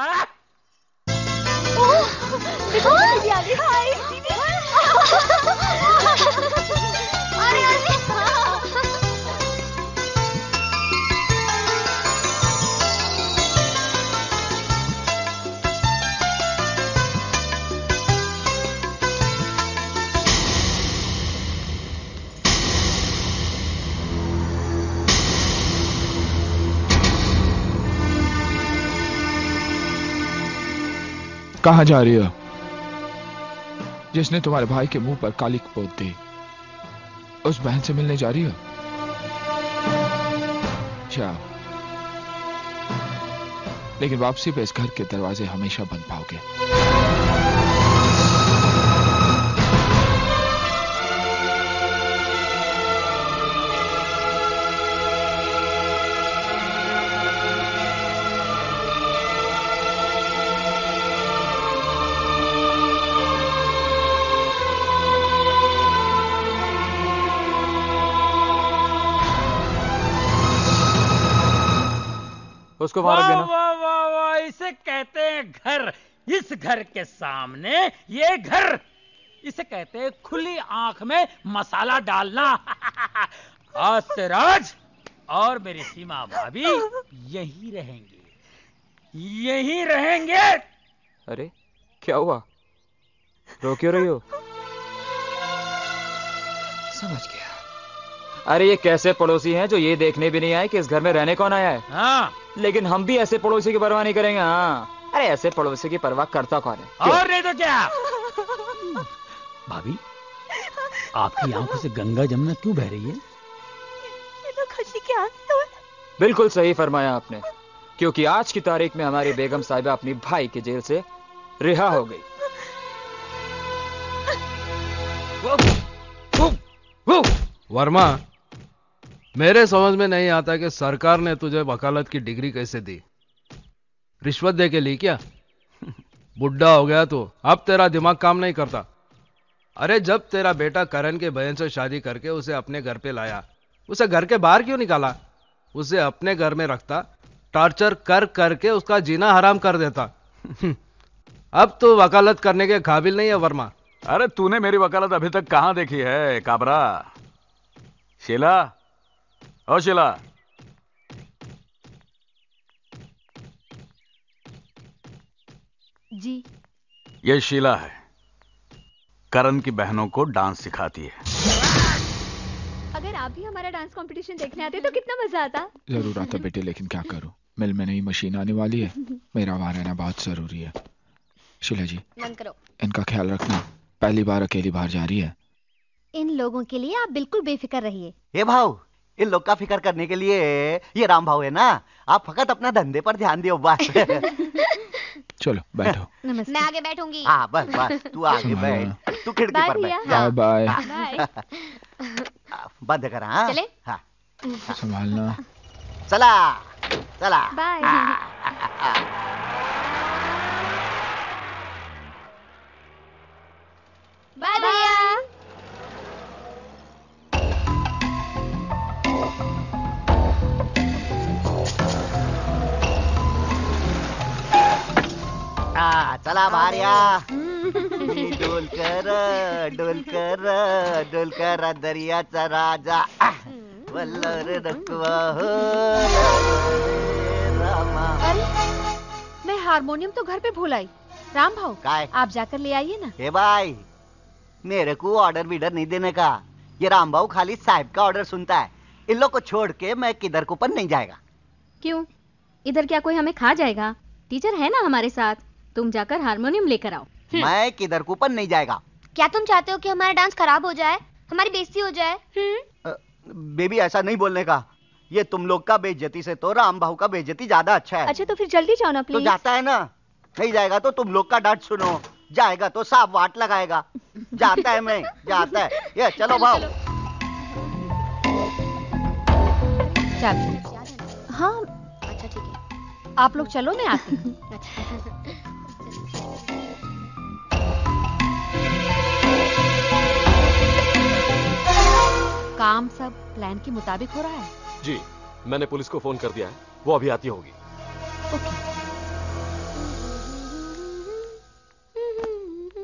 कहां जा रही हो? जिसने तुम्हारे भाई के मुंह पर कालिक पोत दी, उस बहन से मिलने जा रही हो? जाओ, लेकिन वापसी पे इस घर के दरवाजे हमेशा बंद पाओगे। उसको वहां रख देना। वाह वाह वाह, इसे कहते हैं घर। इस घर के सामने ये घर, इसे कहते हैं खुली आंख में मसाला डालना। आज से राज और मेरी सीमा भाभी यहीं रहेंगे, यहीं रहेंगे। अरे क्या हुआ, रो क्यों रही हो? समझ गया, अरे ये कैसे पड़ोसी हैं जो ये देखने भी नहीं आए कि इस घर में रहने कौन आया है। हाँ। लेकिन हम भी ऐसे पड़ोसी की परवाह नहीं करेंगे। हाँ, अरे ऐसे पड़ोसी की परवाह करता कौन है। और नहीं तो क्या। भाभी, आपकी आंखों से गंगा जमुना क्यों बह रही है? ये तो खुशी की आंसू है। बिल्कुल सही फरमाया आपने, क्योंकि आज की तारीख में हमारी बेगम साहिबा अपनी भाई की जेल से रिहा हो गई। वर्मा, मेरे समझ में नहीं आता कि सरकार ने तुझे वकालत की डिग्री कैसे दी। रिश्वत दे के ली क्या? बुढ़ा हो गया तो अब तेरा दिमाग काम नहीं करता। अरे जब तेरा बेटा करण के बहन से शादी करके उसे अपने घर पे लाया, उसे घर के बाहर क्यों निकाला? उसे अपने घर में रखता, टॉर्चर कर करके उसका जीना हराम कर देता। अब तो वकालत करने के काबिल नहीं है वर्मा। अरे तूने मेरी वकालत अभी तक कहां देखी है काबरा? शीला, ओ शीला, जी। ये शीला है, करण की बहनों को डांस सिखाती है। अगर आप भी हमारा डांस कंपटीशन देखने आते तो कितना मजा आता। जरूर आता बेटे, लेकिन क्या करूं, मिल में नई मशीन आने वाली है, मेरा वहां रहना बहुत जरूरी है। शीला जी, बंद करो। इनका ख्याल रखना, पहली बार अकेली बाहर जा रही है। इन लोगों के लिए आप बिल्कुल बेफिक्र रहिए। ये भाव, इन लोग का फिक्र करने के लिए ये राम भाव है ना। आप फकत अपना धंधे पर ध्यान दियो बस। चलो बैठो। नमस्ते। मैं आगे बैठूंगी। हाँ बस बस, तू आगे बैठ, तू खिड़की पर बैठ। Bye bye. बंद कर। हाँ चले? हाँ। संभालना। चला चला। बाय। बाय भैया। चला भारिया। डोल कर दरियाचा राजा वल्लर रखवा हो रामा। मैं हारमोनियम तो घर पे भूल आई। राम भाऊ, काय? आप जाकर ले आइए ना। हे भाई, मेरे को ऑर्डर बीडर नहीं देने का। ये राम भाऊ खाली साहब का ऑर्डर सुनता है। इन लोग को छोड़ के मैं किधर को पर नहीं जाएगा। क्यों? इधर क्या कोई हमें खा जाएगा? टीचर है ना हमारे साथ, तुम जाकर हारमोनियम लेकर आओ। मैं किधर को पर नहीं जाएगा। क्या तुम चाहते हो कि हमारा डांस खराब हो जाए, हमारी बेइज्जती हो जाए? बेबी ऐसा नहीं बोलने का। ये तुम लोग का बेइज्जती से तो राम भाऊ का बेइज्जती ज्यादा अच्छा है। अच्छा तो फिर जल्दी जाओ ना तो प्लीज। जाता है ना, नहीं जाएगा तो तुम लोग का डांट सुनो, जाएगा तो साफ वाट लगाएगा। जाता है मैं, जाता है। ये चलो भाऊ। चलो। हाँ अच्छा ठीक है, आप लोग चलो, मैं आती हूँ। काम सब प्लान के मुताबिक हो रहा है। जी, मैंने पुलिस को फोन कर दिया है, वो अभी आती होगी।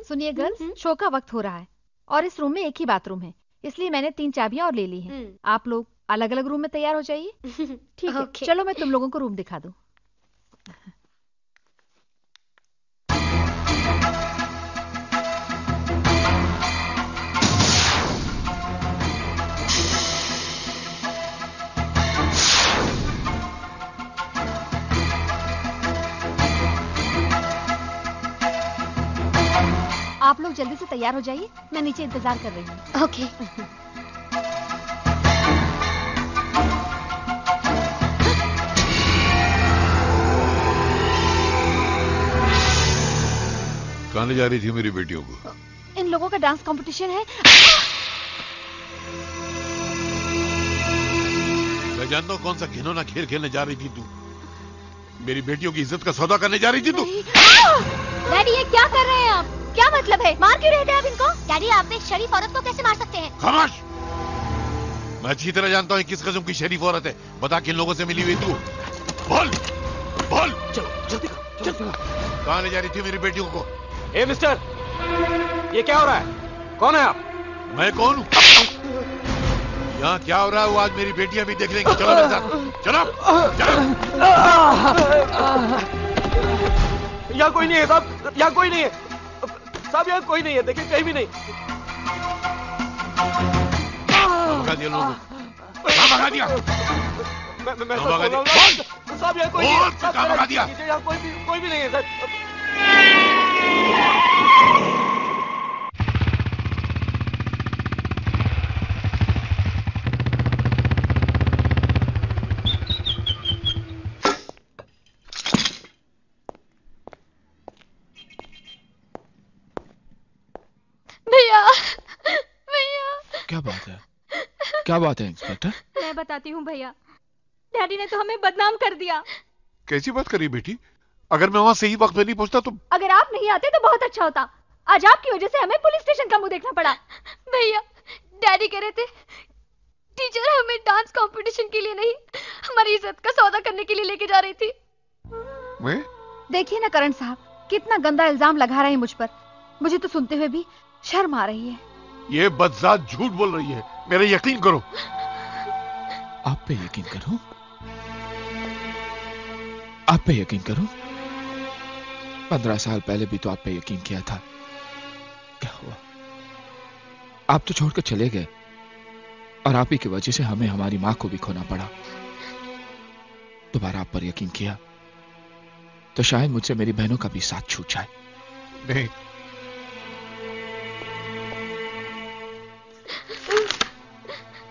सुनिए गर्ल्स, शो का वक्त हो रहा है और इस रूम में एक ही बाथरूम है, इसलिए मैंने 3 चाबियां और ले ली हैं। आप लोग अलग अलग रूम में तैयार हो जाइए। ठीक है, चलो मैं तुम लोगों को रूम दिखा दूं। आप लोग जल्दी से तैयार हो जाइए, मैं नीचे इंतजार कर रही हूँ। ओके। कहाँ ले जा रही थी मेरी बेटियों को? इन लोगों का डांस कंपटीशन है। मैं जानता हूँ कौन सा घिनौना खेल खेलने जा रही थी तू। मेरी बेटियों की इज्जत का सौदा करने जा रही थी तू। डैडी ये क्या कर रहे हैं आप? क्या मतलब है? मार क्यों रहे थे आप इनको? डैडी आप एक शरीफ औरत को कैसे मार सकते हैं? खामोश! मैं अच्छी तरह जानता हूँ किस किस्म की शरीफ औरत है। बता किन लोगों से मिली हुई तू? बोल बोल। चलो जल्दी चलो। कहाँ ले जा रही थी मेरी बेटियों को? ए मिस्टर, ये क्या हो रहा है? कौन है आप? मैं कौन हूँ? यहाँ क्या हो रहा है वो आज मेरी बेटियां भी देख लेंगी। चलो मेरे साथ, चलो चलो। यहाँ कोई नहीं है साहब, यहाँ कोई नहीं है साहब, यहाँ कोई नहीं है, देखिए कहीं भी नहीं। भगा दिया लोगों को। भगा दिया? मैं कहाँ सच भगा बोल रहा हूँ दिया? साहब, यहाँ कोई बोल, कहाँ भगा दिया? यहाँ कोई भी नहीं है सर। भैया भैया क्या बात है? क्या बात है इंस्पेक्टर? मैं बताती हूँ भैया, डैडी ने तो हमें बदनाम कर दिया। कैसी बात करी बेटी? अगर मैं वहां सही वक्त पे नहीं पहुंचता तो अगर आप नहीं आते तो बहुत अच्छा होता। आज आपकी वजह से हमें पुलिस स्टेशन का मुंह देखना पड़ा। भैया डैडी कह रहे थे टीचर हमें डांस कंपटीशन के लिए नहीं, हमारी इज्जत का सौदा करने के लिए लेके जा रही थी। मैं? देखिए ना करण साहब, कितना गंदा इल्जाम लगा रहे हैं मुझ पर। मुझे तो सुनते हुए भी शर्म आ रही है। ये बदजात झूठ बोल रही है, मेरा यकीन करो। आप पे यकीन करो? आप पे यकीन करो? 15 साल पहले भी तो आप पे यकीन किया था। क्या हुआ? आप तो छोड़कर चले गए और आप ही की वजह से हमें हमारी मां को भी खोना पड़ा। दोबारा आप पर यकीन किया तो शायद मुझसे मेरी बहनों का भी साथ छूट जाए। नहीं,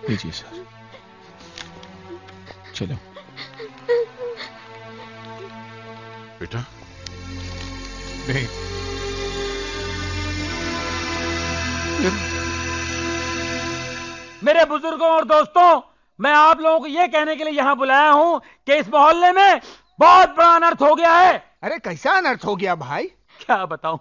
लीजिए सर, चलो। बेटा नहीं, मेरे बुजुर्गों और दोस्तों, मैं आप लोगों को यह कहने के लिए यहां बुलाया हूं कि इस मोहल्ले में बहुत बड़ा अनर्थ हो गया है। अरे कैसा अनर्थ हो गया भाई? क्या बताऊं,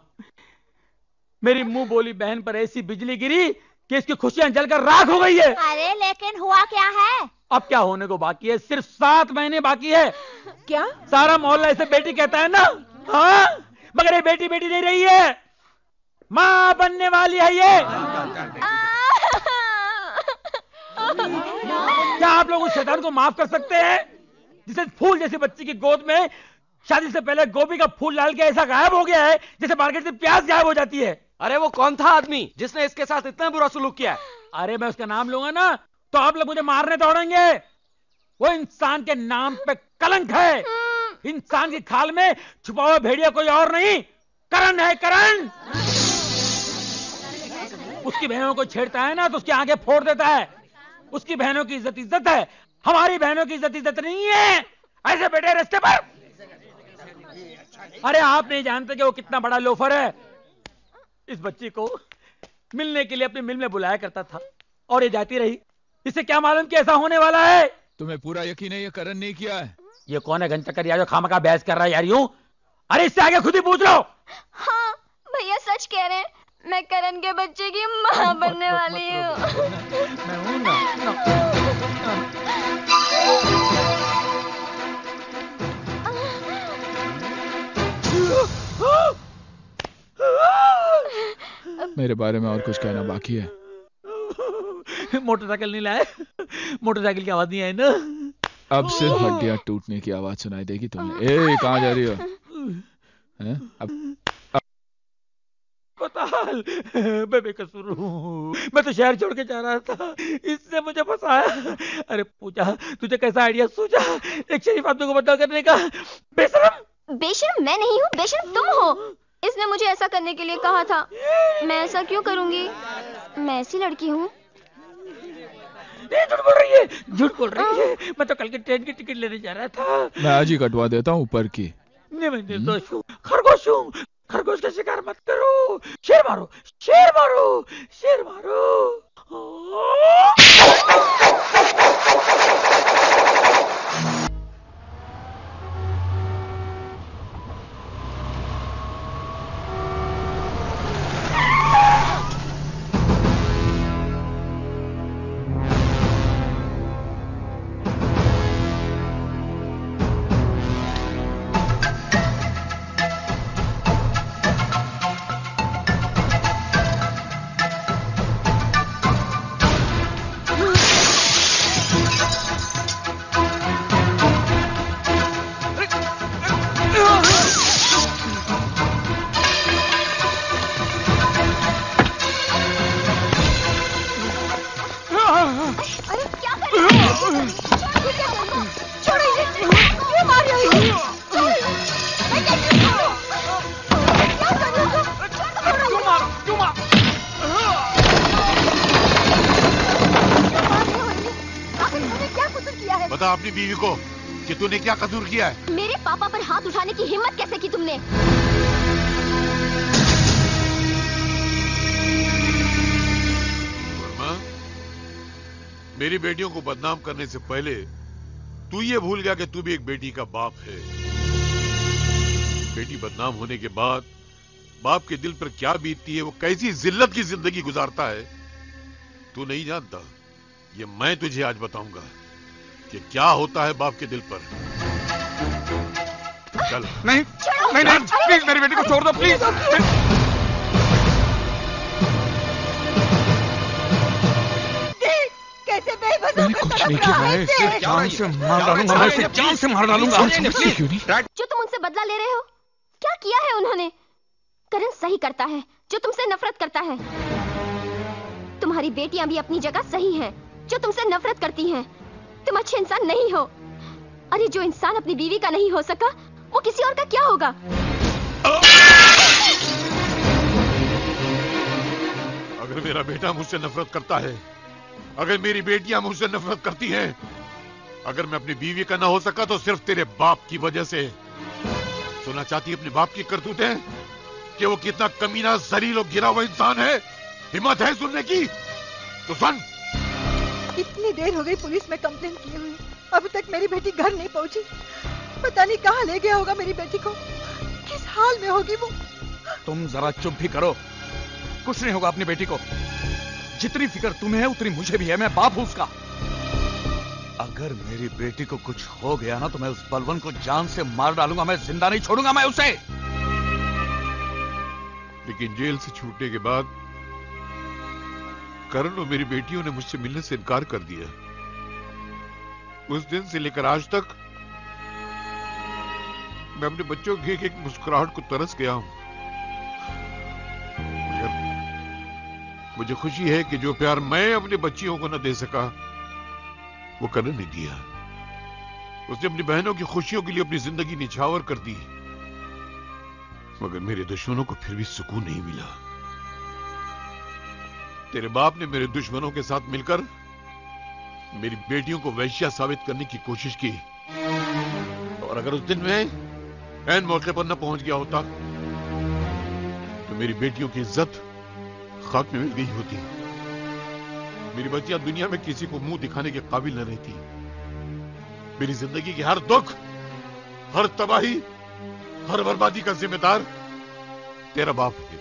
मेरी मुंह बोली बहन पर ऐसी बिजली गिरी कि इसकी खुशियां जलकर राख हो गई है। अरे लेकिन हुआ क्या है? अब क्या होने को बाकी है? सिर्फ 7 महीने बाकी है। क्या? सारा मोहल्ला इसे बेटी कहता है ना? हाँ, मगर ये बेटी बेटी नहीं रही है, मां बनने वाली है ये। क्या आप लोग उस शैतान को माफ कर सकते हैं जिसे फूल जैसी बच्ची की गोद में शादी से पहले गोभी का फूल डाल के ऐसा गायब हो गया है जैसे मार्केट से प्याज गायब हो जाती है? अरे वो कौन था आदमी जिसने इसके साथ इतना बुरा सलूक किया? अरे मैं उसका नाम लूंगा ना तो आप लोग मुझे मारने दौड़ेंगे। वो इंसान के नाम पे कलंक है। इंसान की खाल में छुपा हुआ भेड़िया कोई और नहीं, करण है, करण। उसकी बहनों को छेड़ता है ना तो उसकी आंखें फोड़ देता है। उसकी बहनों की इज्जत इज्जत है, हमारी बहनों की इज्जत इज्जत नहीं है। ऐसे बैठे रास्ते पर। अरे आप नहीं जानते कि वो कितना बड़ा लोफर है। इस बच्ची को मिलने के लिए अपनी मिल में बुलाया करता था और ये जाती रही। इसे क्या मालूम कि ऐसा होने वाला है? तुम्हें पूरा यकीन है ये करण नहीं किया है? ये कौन है घंटकर यार जो खामखा बहस कर रहा है यार यूं? अरे इससे आगे खुद ही पूछ लो। हाँ भैया सच कह रहे हैं, मैं करण के बच्चे की मां बनने वाली हूँ। मैं हूं ना। मेरे बारे में और कुछ कहना बाकी है? मोटरसाइकिल नहीं लाए? मोटरसाइकिल की आवाज नहीं आई ना? अब सिर्फ हड्डियां टूटने की आवाज सुनाई देगी तुम्हें। ए कहां जा रही हो? हैं? अब बताल, मैं बेकसूर हूँ। मैं तो शहर छोड़ के जा रहा था, इसने मुझे फंसाया। अरे पूजा, तुझे कैसा आइडिया सूझा एक शरीफ आदमी को बदनाम करने का? बेशरम। बेशरम मैं नहीं हूँ, बेशरम तुम हो। इसने मुझे ऐसा करने के लिए कहा था। मैं ऐसा क्यों करूंगी? मैं ऐसी लड़की हूँ। झूठ बोल रही है, झूठ बोल रही है। मैं तो कल के ट्रेन की टिकट लेने जा रहा था। मैं आज ही कटवा देता हूँ ऊपर की। नहीं, मैं निर्दोष हूँ, खरगोश हूँ। खरगोश का शिकार मत करो। शेर मारो, शेर मारो, शेर मारो। अपनी बीवी को कि तूने क्या कसूर किया है। मेरे पापा पर हाथ उठाने की हिम्मत कैसे की तुमने? वर्मा, मेरी बेटियों को बदनाम करने से पहले तू ये भूल गया कि तू भी एक बेटी का बाप है। बेटी बदनाम होने के बाद बाप के दिल पर क्या बीतती है, वो कैसी जिल्लत की जिंदगी गुजारता है, तू नहीं जानता। ये मैं तुझे आज बताऊंगा कि क्या होता है बाप के दिल पर। चल। नहीं नहीं नहीं, प्लीज मेरी बेटी को छोड़ दो, प्लीज। कैसे बेबस मैंने कुछ नहीं किया है, इसे जान से मार डालूंगा, मैं इसे जान से मार डालूंगा। क्यों नहीं? जो तुम उनसे बदला ले रहे हो, क्या किया है उन्होंने? करण सही करता है जो तुमसे नफरत करता है। तुम्हारी बेटियां भी अपनी जगह सही हैं, जो तुमसे नफरत करती हैं। तुम अच्छे इंसान नहीं हो। अरे जो इंसान अपनी बीवी का नहीं हो सका, वो किसी और का क्या होगा? अगर मेरा बेटा मुझसे नफरत करता है, अगर मेरी बेटियां मुझसे नफरत करती हैं, अगर मैं अपनी बीवी का ना हो सका तो सिर्फ तेरे बाप की वजह से। सुनना चाहती है अपने बाप की करतूतें कि वो कितना कमीना, जलील और गिरा हुआ इंसान है? हिम्मत है सुनने की तो सुन। इतनी देर हो गई पुलिस में कंप्लेन किए हुए, अभी तक मेरी बेटी घर नहीं पहुंची। पता नहीं कहां ले गया होगा मेरी बेटी को, किस हाल में होगी वो। तुम जरा चुप भी करो, कुछ नहीं होगा अपनी बेटी को। जितनी फिक्र तुम्हें है उतनी मुझे भी है, मैं बाप हूं उसका। अगर मेरी बेटी को कुछ हो गया ना तो मैं उस बलवंत को जान से मार डालूंगा, मैं जिंदा नहीं छोड़ूंगा मैं उसे। लेकिन जेल से छूटने के बाद करण और मेरी बेटियों ने मुझसे मिलने से इनकार कर दिया। उस दिन से लेकर आज तक मैं अपने बच्चों की एक मुस्कुराहट को तरस गया हूं। मुझे खुशी है कि जो प्यार मैं अपनी बच्चियों को न दे सका, वो करण ने दिया। उसने अपनी बहनों की खुशियों के लिए अपनी जिंदगी निछावर कर दी, मगर मेरे दुश्मनों को फिर भी सुकून नहीं मिला। तेरे बाप ने मेरे दुश्मनों के साथ मिलकर मेरी बेटियों को वैश्या साबित करने की कोशिश की, और अगर उस दिन में ऐन मौके पर न पहुंच गया होता तो मेरी बेटियों की इज्जत खाक में मिल गई होती। मेरी बच्चियां दुनिया में किसी को मुंह दिखाने के काबिल न रहती। मेरी जिंदगी की हर दुख, हर तबाही, हर बर्बादी का जिम्मेदार तेरा बाप है,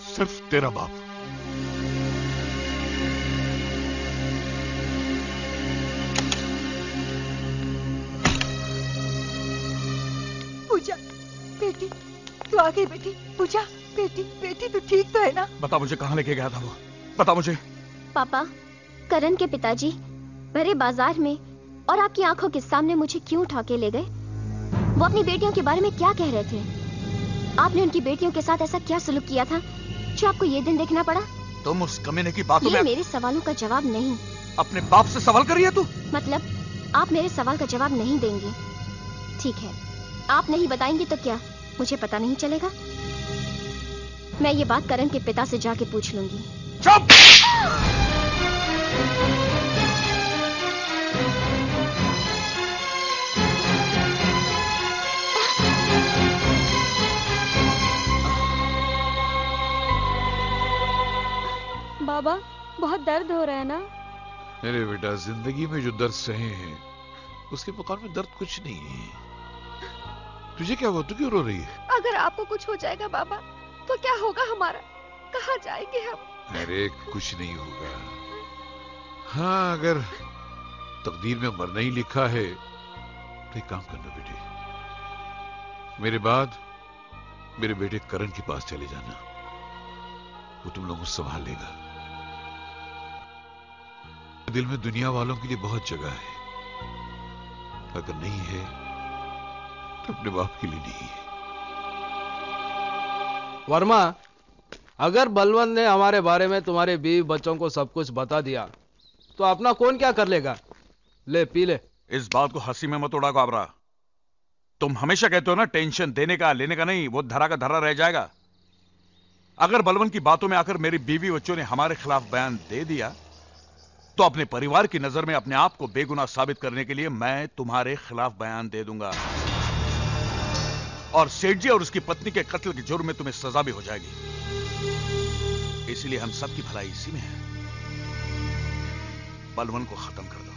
सिर्फ तेरा बाप। पूजा बेटी, तू आ गई बेटी। पूजा बेटी, बेटी तू ठीक तो है ना? बता मुझे कहां लेके गया था वो, बता मुझे। पापा, करण के पिताजी भरे बाजार में और आपकी आंखों के सामने मुझे क्यों उठा के ले गए? वो अपनी बेटियों के बारे में क्या कह रहे थे? आपने उनकी बेटियों के साथ ऐसा क्या सलूक किया था जो आपको ये दिन देखना पड़ा? तुम उस कमीने की बातों में मेरे सवालों का जवाब नहीं। अपने बाप से सवाल कर रही है तू? मतलब आप मेरे सवाल का जवाब नहीं देंगे? ठीक है, आप नहीं बताएंगे तो क्या मुझे पता नहीं चलेगा? मैं ये बात करण के पिता से जाके पूछ लूंगी। चुप! बाबा, बहुत दर्द हो रहा है ना? अरे बेटा, जिंदगी में जो दर्द सहे हैं उसके मुकाबले में दर्द कुछ नहीं है। तुझे क्या हुआ? तू क्यों रो रही है? अगर आपको कुछ हो जाएगा बाबा तो क्या होगा हमारा? कहाँ जाएंगे हम? अरे कुछ नहीं होगा। हाँ, अगर तकदीर में मरना ही लिखा है तो एक काम करना बेटे, मेरे बाद मेरे बेटे करण के पास चले जाना, वो तुम लोगों को संभाल लेगा। दिल में दुनिया वालों के लिए बहुत जगह है, अगर नहीं है तो अपने बाप के लिए नहीं है। वर्मा, अगर बलवंत ने हमारे बारे में तुम्हारे बीवी बच्चों को सब कुछ बता दिया तो अपना कौन क्या कर लेगा? ले पी ले। इस बात को हंसी में मत उड़ा काबरा। तुम हमेशा कहते हो ना, टेंशन देने का लेने का नहीं, वो धरा का धरा रह जाएगा। अगर बलवंत की बातों में आकर मेरी बीवी बच्चों ने हमारे खिलाफ बयान दे दिया तो अपने परिवार की नजर में अपने आप को बेगुनाह साबित करने के लिए मैं तुम्हारे खिलाफ बयान दे दूंगा और सेठ जी और उसकी पत्नी के कत्ल के जुर्म में तुम्हें सजा भी हो जाएगी। इसलिए हम सबकी भलाई इसी में है। बलवन को खत्म कर दो।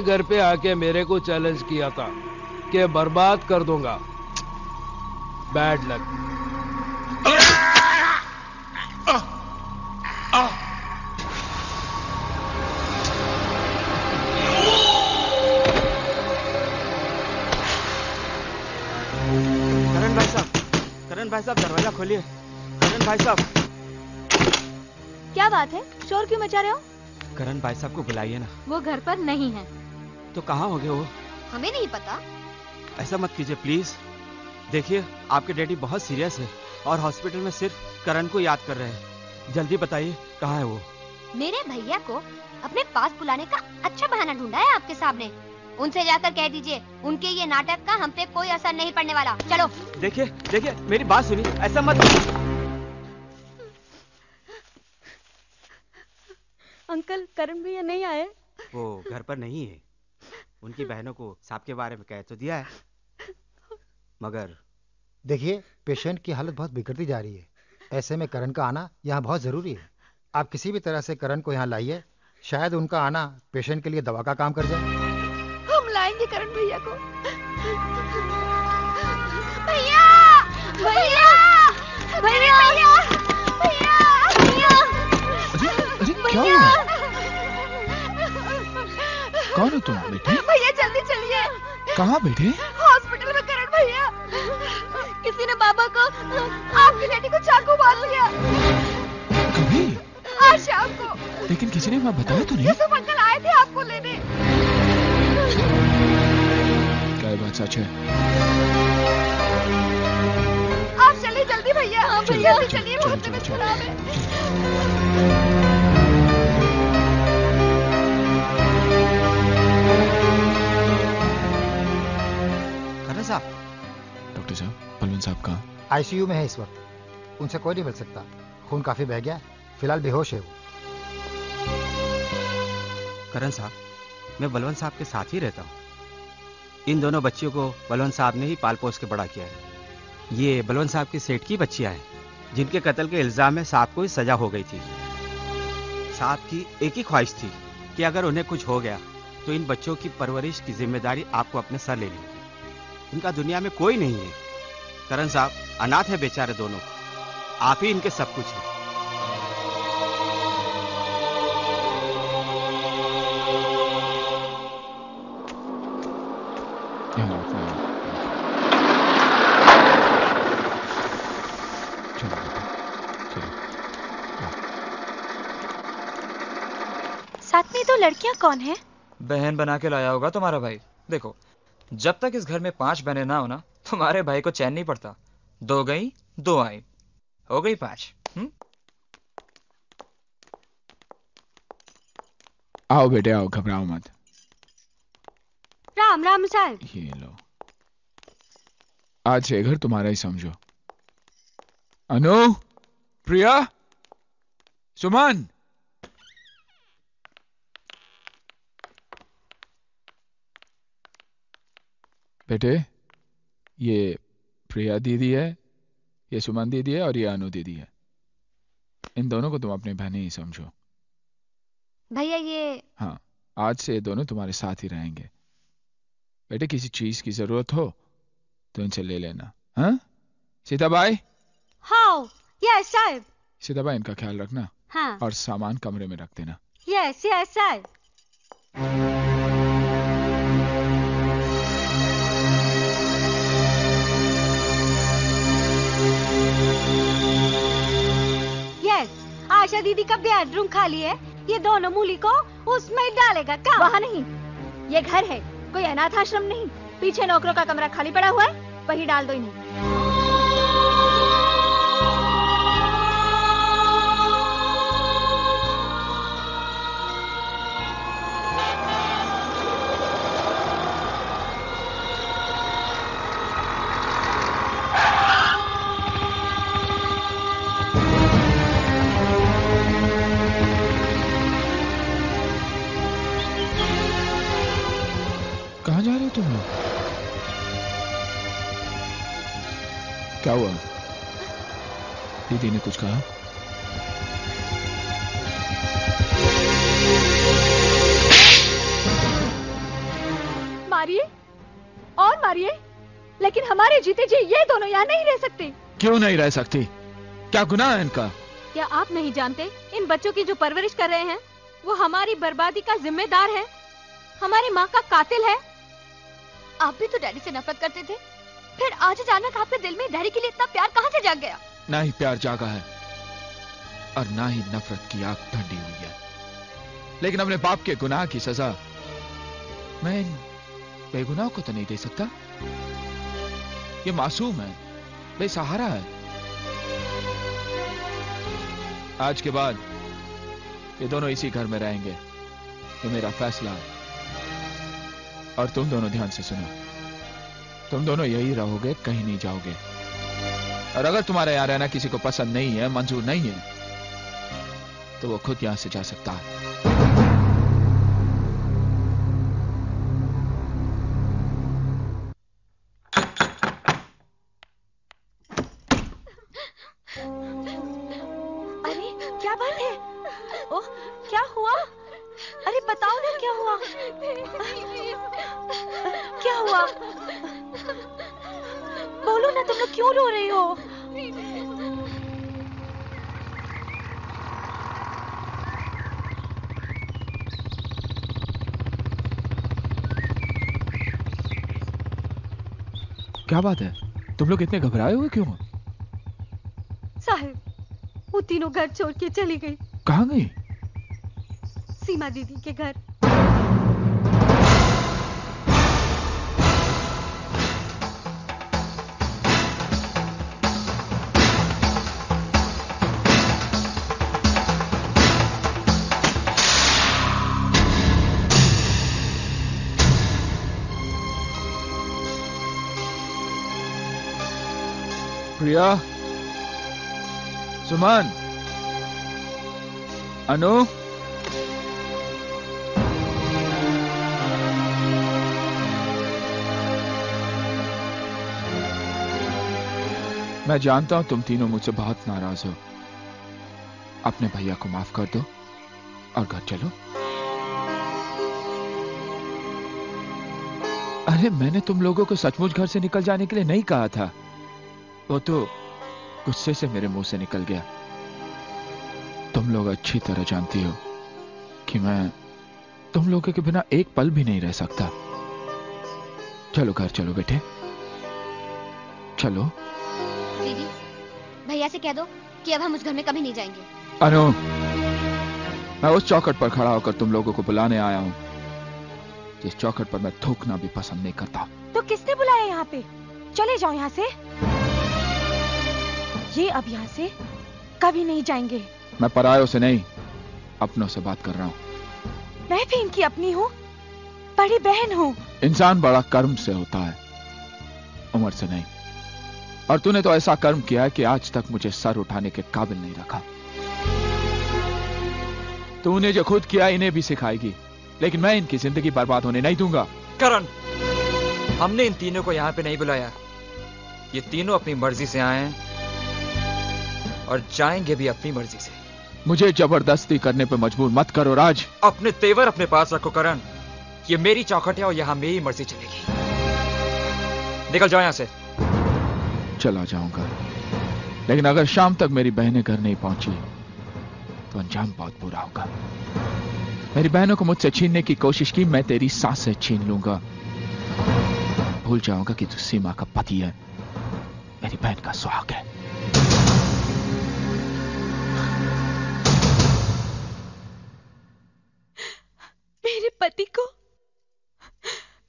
घर पे आके मेरे को चैलेंज किया था कि बर्बाद कर दूंगा। Bad luck. करण भाई साहब दरवाजा खोलिए। करण भाई साहब। क्या बात है, शोर क्यों मचा रहे हो? करण भाई साहब को बुलाइए ना। वो घर पर नहीं है। तो कहाँ हो गए वो? हमें नहीं पता। ऐसा मत कीजिए प्लीज। देखिए आपके डैडी बहुत सीरियस है और हॉस्पिटल में सिर्फ करण को याद कर रहे हैं। जल्दी बताइए कहाँ है वो? मेरे भैया को अपने पास बुलाने का अच्छा बहाना ढूंढा है आपके सामने। उनसे जाकर कह दीजिए उनके ये नाटक का हम पे कोई असर नहीं पड़ने वाला। चलो। देखिए देखिए मेरी बात सुनिए, ऐसा मत। अंकल करण भैया नहीं आए? वो घर पर नहीं है। उनकी बहनों को सांप के बारे में कह तो दिया है, मगर देखिए पेशेंट की हालत बहुत बिगड़ती जा रही है। ऐसे में करण का आना यहाँ बहुत जरूरी है। आप किसी भी तरह से करण को यहाँ लाइए। शायद उनका आना पेशेंट के लिए दवा का काम कर जाए। हम लाएंगे करण भैया को। भैया भैया भैया भैया क्या हुआ? कौन हो तुम बेटे? भैया जल्दी चलिए। कहाँ बेटे? हॉस्पिटल में करण भैया। किसी ने बाबा को आपकी बेटी को चाकू मार लिया। कभी? आज शाम को। लेकिन किसी ने वहाँ बताया तो नहीं? यूसुफ अंकल आए थे आपको लेने। क्या ये बात सच है? आप चलिए जल्दी भैया। हाँ भैया चलिए, रास्ते में खराब है। डॉक्टर साहब, बलवंत साहब कहाँ? आईसीयू में है इस वक्त। उनसे कोई नहीं मिल सकता। खून काफी बह गया, फिलहाल बेहोश है वो। करण साहब, मैं बलवंत साहब के साथ ही रहता हूँ। इन दोनों बच्चियों को बलवंत साहब ने ही पाल पोस के बड़ा किया है। ये बलवंत साहब की सेठ की बच्चियां हैं, जिनके कत्ल के इल्जाम में साहब को ही सजा हो गई थी। साहब की एक ही ख्वाहिश थी कि अगर उन्हें कुछ हो गया तो इन बच्चों की परवरिश की जिम्मेदारी आपको अपने सर लेनी होगी। इनका दुनिया में कोई नहीं है। करण साहब अनाथ है बेचारे दोनों। आप ही इनके सब कुछ हैं। साथ में दो लड़कियां कौन है? बहन बना के लाया होगा तुम्हारा भाई। देखो, जब तक इस घर में 5 बहनें ना हो ना, तुम्हारे भाई को चैन नहीं पड़ता। 2 गई 2 आई, हो गई 5। आओ बेटे आओ, घबराओ मत। राम राम साहब। ये लो, आज ये घर तुम्हारा ही समझो। अनु, प्रिया, सुमन, बेटे ये प्रिया दीदी है, ये सुमन दीदी है और ये अनु दीदी है। इन दोनों को तुम अपनी बहनें ही समझो। भैया ये हाँ, आज से ये दोनों तुम्हारे साथ ही रहेंगे। बेटे किसी चीज की जरूरत हो तो इनसे ले लेना। हाँ? सीताबाई। हाउ यस साहब। सीताबाई इनका ख्याल रखना। हाँ। और सामान कमरे में रख देना। यस यस साहब। आशा दीदी का बेडरूम खाली है, ये दोनों मूली को उसमें डालेगा क्या? वहाँ नहीं, ये घर है, कोई अनाथ आश्रम नहीं। पीछे नौकरों का कमरा खाली पड़ा हुआ है, वही डाल दो इन्हें। तुम लोग क्या हुआ? दीदी ने कुछ कहा? मारिए और मारिए, लेकिन हमारे जीते जी ये दोनों यहाँ नहीं रह सकते। क्यों नहीं रह सकती? क्या गुनाह है इनका? क्या आप नहीं जानते इन बच्चों की जो परवरिश कर रहे हैं वो हमारी बर्बादी का जिम्मेदार है, हमारी माँ का कातिल है। आप भी तो डैडी से नफरत करते थे, फिर आज अचानक आपके दिल में डैडी के लिए इतना प्यार कहाँ से जाग गया? ना ही प्यार जागा है और ना ही नफरत की आग ठंडी हुई है, लेकिन अपने बाप के गुनाह की सजा मैं इन बेगुनाह को तो नहीं दे सकता। ये मासूम है, बेसहारा है। आज के बाद ये दोनों इसी घर में रहेंगे, ये मेरा फैसला है। और तुम दोनों ध्यान से सुनो, तुम दोनों यही रहोगे, कहीं नहीं जाओगे। और अगर तुम्हारे यहां रहना किसी को पसंद नहीं है, मंजूर नहीं है, तो वो खुद यहां से जा सकता है। अरे क्या बात है? ओह क्या हुआ? अरे बताओ ना क्या हुआ? क्या हुआ? बोलो ना, तुम लोग क्यों रो रही हो? क्या बात है? तुम लोग इतने घबराए हुए क्यों? साहब, वो तीनों घर छोड़ के चली गई। कहाँ गई? सीमा दीदी के घर। प्रिया, सुमन, अनु, मैं जानता हूं तुम तीनों मुझसे बहुत नाराज हो। अपने भैया को माफ कर दो और घर चलो। अरे मैंने तुम लोगों को सचमुच घर से निकल जाने के लिए नहीं कहा था, वो तो गुस्से से मेरे मुंह से निकल गया। तुम लोग अच्छी तरह जानती हो कि मैं तुम लोगों के बिना एक पल भी नहीं रह सकता। चलो घर चलो बेटे, चलो। दीदी, भैया से कह दो कि अब हम उस घर में कभी नहीं जाएंगे। अनु, मैं उस चौखट पर खड़ा होकर तुम लोगों को बुलाने आया हूं जिस चौखट पर मैं थूकना भी पसंद नहीं करता। तो किसने बुलाया यहाँ पे? चले जाओ यहाँ से। ये अब यहाँ से कभी नहीं जाएंगे। मैं परायों से नहीं, अपनों से बात कर रहा हूं। मैं भी इनकी अपनी हूँ, बड़ी बहन हूँ। इंसान बड़ा कर्म से होता है, उम्र से नहीं। और तूने तो ऐसा कर्म किया है कि आज तक मुझे सर उठाने के काबिल नहीं रखा। तूने जो खुद किया इन्हें भी सिखाएगी, लेकिन मैं इनकी जिंदगी बर्बाद होने नहीं दूंगा। करण, हमने इन तीनों को यहाँ पे नहीं बुलाया। ये तीनों अपनी मर्जी से आए हैं और जाएंगे भी अपनी मर्जी से। मुझे जबरदस्ती करने पे मजबूर मत करो राज। अपने तेवर अपने पास रखो करण। ये मेरी चौखट है और यहाँ मेरी मर्जी चलेगी। निकल जाओ यहाँ से। चला जाऊंगा, लेकिन अगर शाम तक मेरी बहनें घर नहीं पहुंची तो अंजाम बहुत बुरा होगा। मेरी बहनों को मुझसे छीनने की कोशिश की, मैं तेरी सांसें छीन लूंगा। भूल जाऊंगा कि तू सीमा का पति है, मेरी बहन का सुहाग है। मेरे पति को,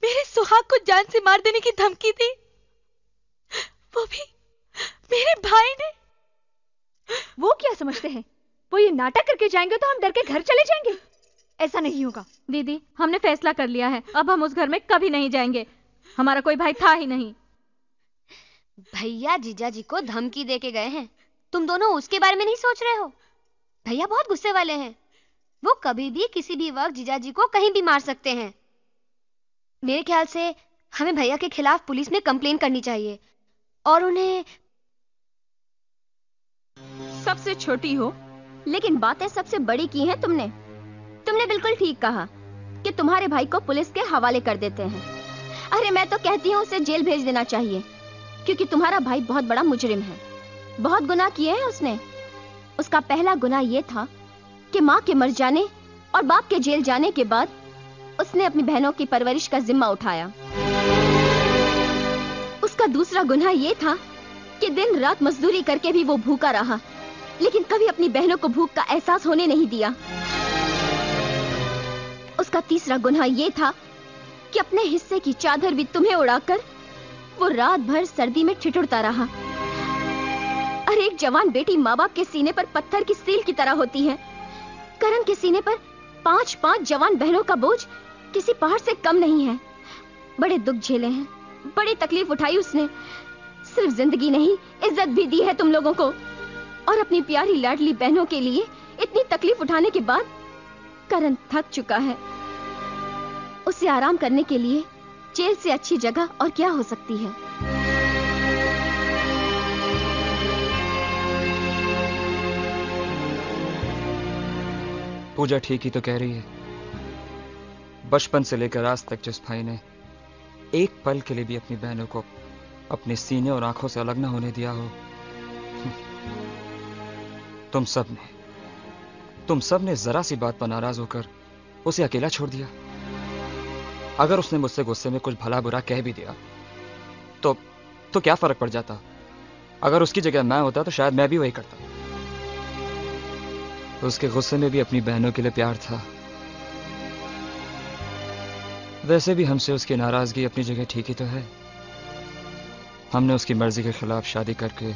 मेरे सुहाग को जान से मार देने की धमकी दी, वो भी मेरे भाई ने। वो क्या समझते हैं, वो ये नाटक करके जाएंगे तो हम डर के घर चले जाएंगे? ऐसा नहीं होगा। दीदी, हमने फैसला कर लिया है, अब हम उस घर में कभी नहीं जाएंगे। हमारा कोई भाई था ही नहीं। भैया जीजा जी को धमकी दे के गए हैं, तुम दोनों उसके बारे में नहीं सोच रहे हो? भैया बहुत गुस्से वाले हैं, वो कभी भी किसी भी वक्त जीजा जी को कहीं भी मार सकते हैं। मेरे ख्याल से हमें भैया के खिलाफ पुलिस में कंप्लेन करनी चाहिए और उन्हें। सबसे छोटी हो लेकिन बातें सबसे बड़ी की हैं तुमने। तुमने बिल्कुल ठीक कहा कि तुम्हारे भाई को पुलिस के हवाले कर देते हैं। अरे मैं तो कहती हूँ उसे जेल भेज देना चाहिए, क्योंकि तुम्हारा भाई बहुत बड़ा मुजरिम है, बहुत गुनाह किए हैं उसने। उसका पहला गुनाह यह था कि माँ के मर जाने और बाप के जेल जाने के बाद उसने अपनी बहनों की परवरिश का जिम्मा उठाया। उसका दूसरा गुनाह यह था कि दिन रात मजदूरी करके भी वो भूखा रहा, लेकिन कभी अपनी बहनों को भूख का एहसास होने नहीं दिया। उसका तीसरा गुनाह यह था कि अपने हिस्से की चादर भी तुम्हें उड़ाकर वो रात भर सर्दी में ठिठुरता रहा। अरे एक जवान बेटी माँ बाप के सीने पर पत्थर की सील की तरह होती है। करण के सीने पर 5-5 जवान बहनों का बोझ किसी पहाड़ से कम नहीं है। बड़े दुख झेले हैं, बड़ी तकलीफ उठाई उसने। सिर्फ जिंदगी नहीं, इज्जत भी दी है तुम लोगों को। और अपनी प्यारी लाडली बहनों के लिए इतनी तकलीफ उठाने के बाद करण थक चुका है। उसे आराम करने के लिए जेल से अच्छी जगह और क्या हो सकती है। पूजा ठीक ही तो कह रही है। बचपन से लेकर आज तक जिस भाई ने एक पल के लिए भी अपनी बहनों को अपने सीने और आंखों से अलग न होने दिया हो, तुम सब ने जरा सी बात पर नाराज होकर उसे अकेला छोड़ दिया। अगर उसने मुझसे गुस्से में कुछ भला बुरा कह भी दिया तो क्या फर्क पड़ जाता? अगर उसकी जगह मैं होता तो शायद मैं भी वही करता। उसके गुस्से में भी अपनी बहनों के लिए प्यार था। वैसे भी हमसे उसकी नाराजगी अपनी जगह ठीक ही तो है। हमने उसकी मर्जी के खिलाफ शादी करके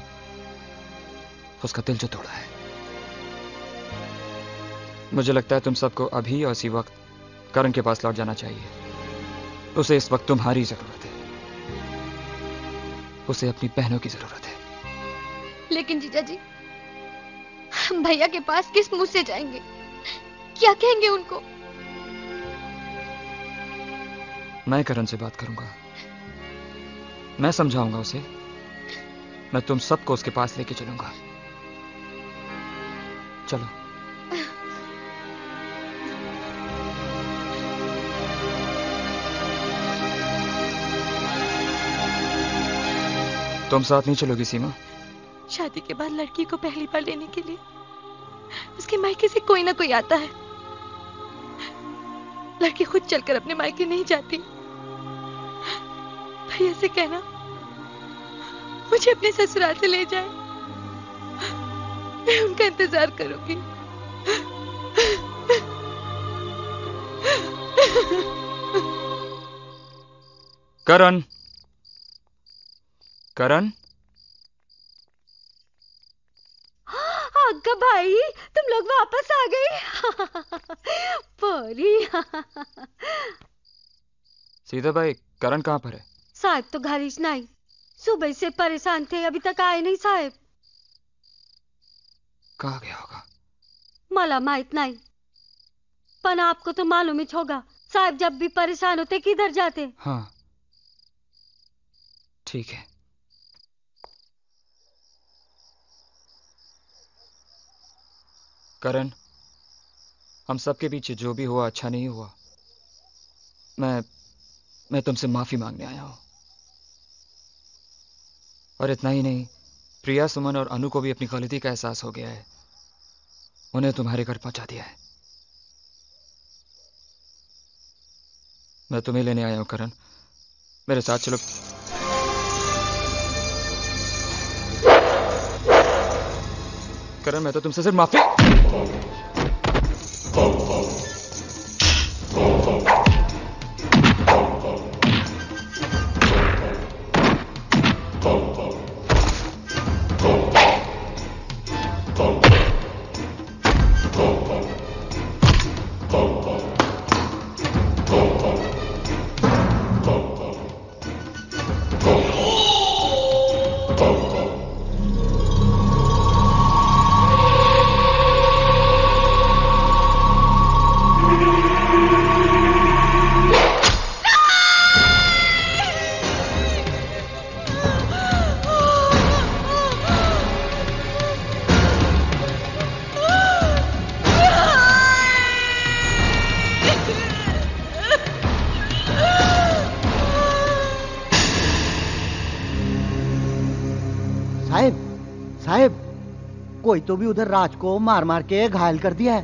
उसका दिल जो तोड़ा है। मुझे लगता है तुम सबको अभी और इसी वक्त करण के पास लौट जाना चाहिए। उसे इस वक्त तुम्हारी जरूरत है, उसे अपनी बहनों की जरूरत है। लेकिन जीजा जी, हम भैया के पास किस मुंह से जाएंगे? क्या कहेंगे उनको? मैं करण से बात करूंगा, मैं समझाऊंगा उसे। मैं तुम सबको उसके पास लेके चलूंगा। चलो। तुम साथ नहीं चलोगी सीमा? शादी के बाद लड़की को पहली बार लेने के लिए उसके मायके से कोई ना कोई आता है। लड़की खुद चलकर अपने मायके नहीं जाती। भैया से कहना मुझे अपने ससुराल से ले जाए, मैं उनका इंतजार करूंगी। करण, करण। अग्गा भाई, तुम लोग वापस आ गए। परी। सीधा भाई, करण कहाँ पर है? साहब तो घर ही नहीं, सुबह से परेशान थे, अभी तक आए नहीं साहब। कहाँ गया होगा? मला माहित नहीं, पर आपको तो मालूम ही होगा, साहब जब भी परेशान होते किधर जाते। हाँ ठीक है। करण, हम सबके पीछे जो भी हुआ अच्छा नहीं हुआ। मैं तुमसे माफी मांगने आया हूं। और इतना ही नहीं, प्रिया, सुमन और अनु को भी अपनी गलती का एहसास हो गया है। उन्हें तुम्हारे घर पहुंचा दिया है। मैं तुम्हें लेने आया हूं करण, मेरे साथ चलो। करण, मैं तो तुमसे सिर्फ माफी। कोई तो भी उधर राज को मार मार के घायल कर दिया है।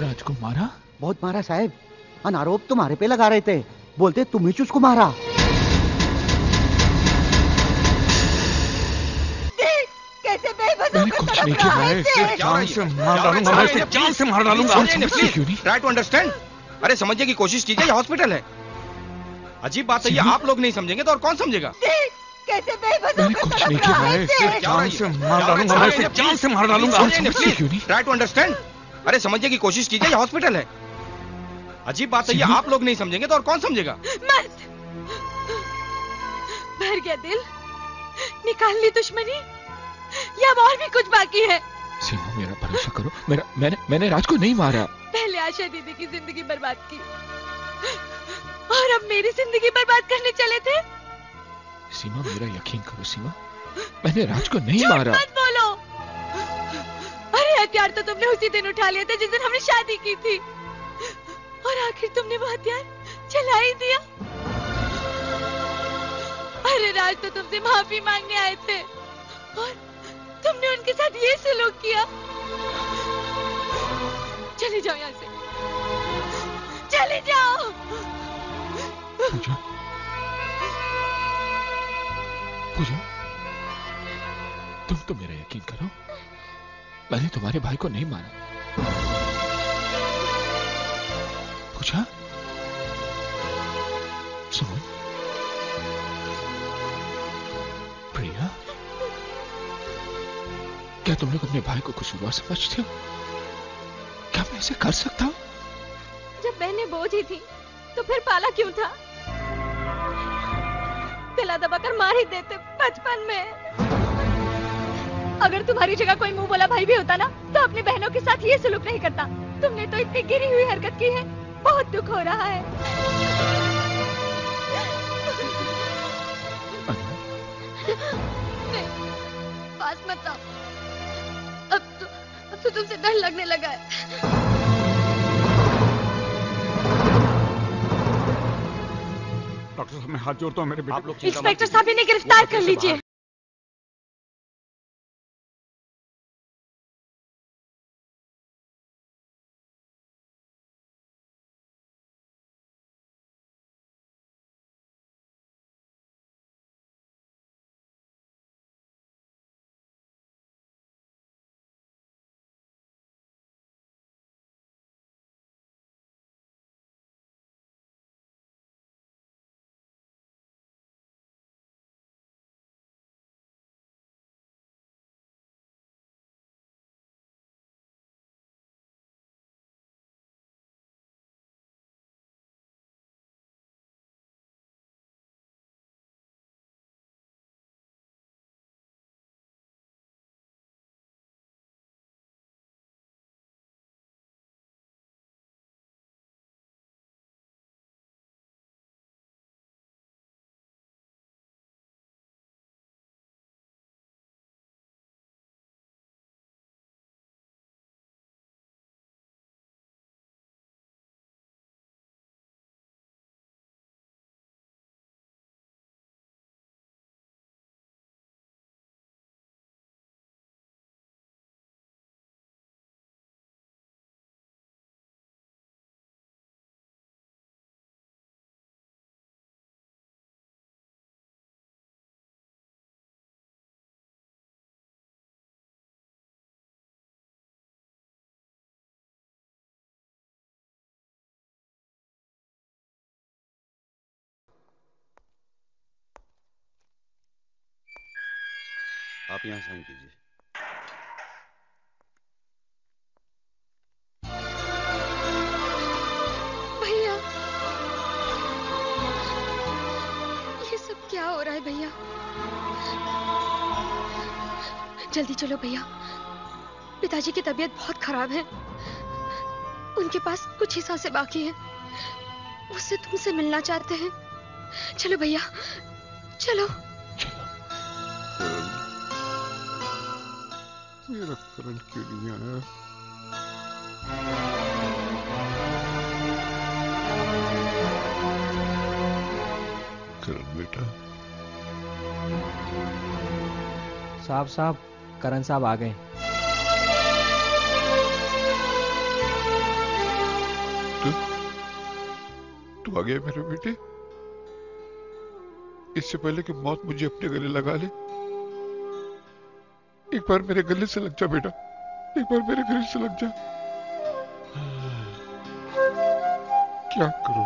राज को मारा? बहुत मारा साहब। अनारोप तुम्हारे पे लगा रहे थे, बोलते तुम ही उसको मारा। कैसे बेबस मैंने कुछ नहीं किया है। जान से मार डालूंगा, मैं इसे जान से मार डालूंगा। Try to understand. अरे समझने की कोशिश कीजिए, ये हॉस्पिटल है। अजीब बात है, ये आप लोग नहीं समझेंगे तो और कौन समझेगा? कैसे बेबस मैंने कुछ नहीं किया है। जान से मार डालूंगा, मैं इसे जान से मार डालूंगा। Try to understand. अरे समझने की कोशिश कीजिए, ये हॉस्पिटल है। अजीब बात है, ये आप लोग नहीं समझेंगे तो और कौन समझेगा? मत। भर गया दिल, निकाल ली दुश्मनी, या और भी कुछ बाकी है? सीमा, मेरा भरोसा करो, मैंने राज को नहीं मारा। पहले आशा दीदी की जिंदगी बर्बाद की और अब मेरी जिंदगी बर्बाद करने चले थे। सीमा, मेरा यकीन करो सीमा, मैंने राज को नहीं मारा। मत बोलो। अरे हथियार तो तुमने उसी दिन उठा लिया था जिस दिन हमने शादी की थी, और आखिर तुमने वो हथियार चला ही दिया। अरे राज तो तुमसे माफी मांगने आए थे और तुमने उनके साथ ये सलूक किया। चले जाओ यहाँ से, चले जाओ। पूजा, पूजा, तुम तो मेरा यकीन करो, मैंने तुम्हारे भाई को नहीं मारा। पूजा, सुमन, प्रिया, क्या तुम लोग अपने भाई को कसूरवार समझते हो? क्या मैं ऐसे कर सकता हूँ? जब बहनें बोझ ही थी तो फिर पाला क्यों था? दिला दबाकर मार ही देते बचपन में। अगर तुम्हारी जगह कोई मुंह बोला भाई भी होता ना, तो अपनी बहनों के साथ ये सलूक नहीं करता। तुमने तो इतनी गिरी हुई हरकत की है, बहुत दुख हो रहा है। नहीं, पास मत आओ। अब तो तुमसे डर लगने लगा है। डॉक्टर साहब, मैं हाथ जोड़ता हूँ, मेरे बेटे। इंस्पेक्टर साहब, इन्हें गिरफ्तार कर लीजिए। आप यहाँ साइन कीजिए। भैया, ये सब क्या हो रहा है भैया? जल्दी चलो भैया, पिताजी की तबीयत बहुत खराब है। उनके पास कुछ ही सांसें बाकी हैं। उससे तुमसे मिलना चाहते हैं। चलो भैया, चलो। मेरा करण क्यों नहीं आया? करण बेटा। साहब करण साहब आ गए। तू आ गया मेरे बेटे? इससे पहले कि मौत मुझे अपने गले लगा ले, एक बार मेरे गले से लग जा बेटा, एक बार मेरे गले से लग जा। क्या करूं?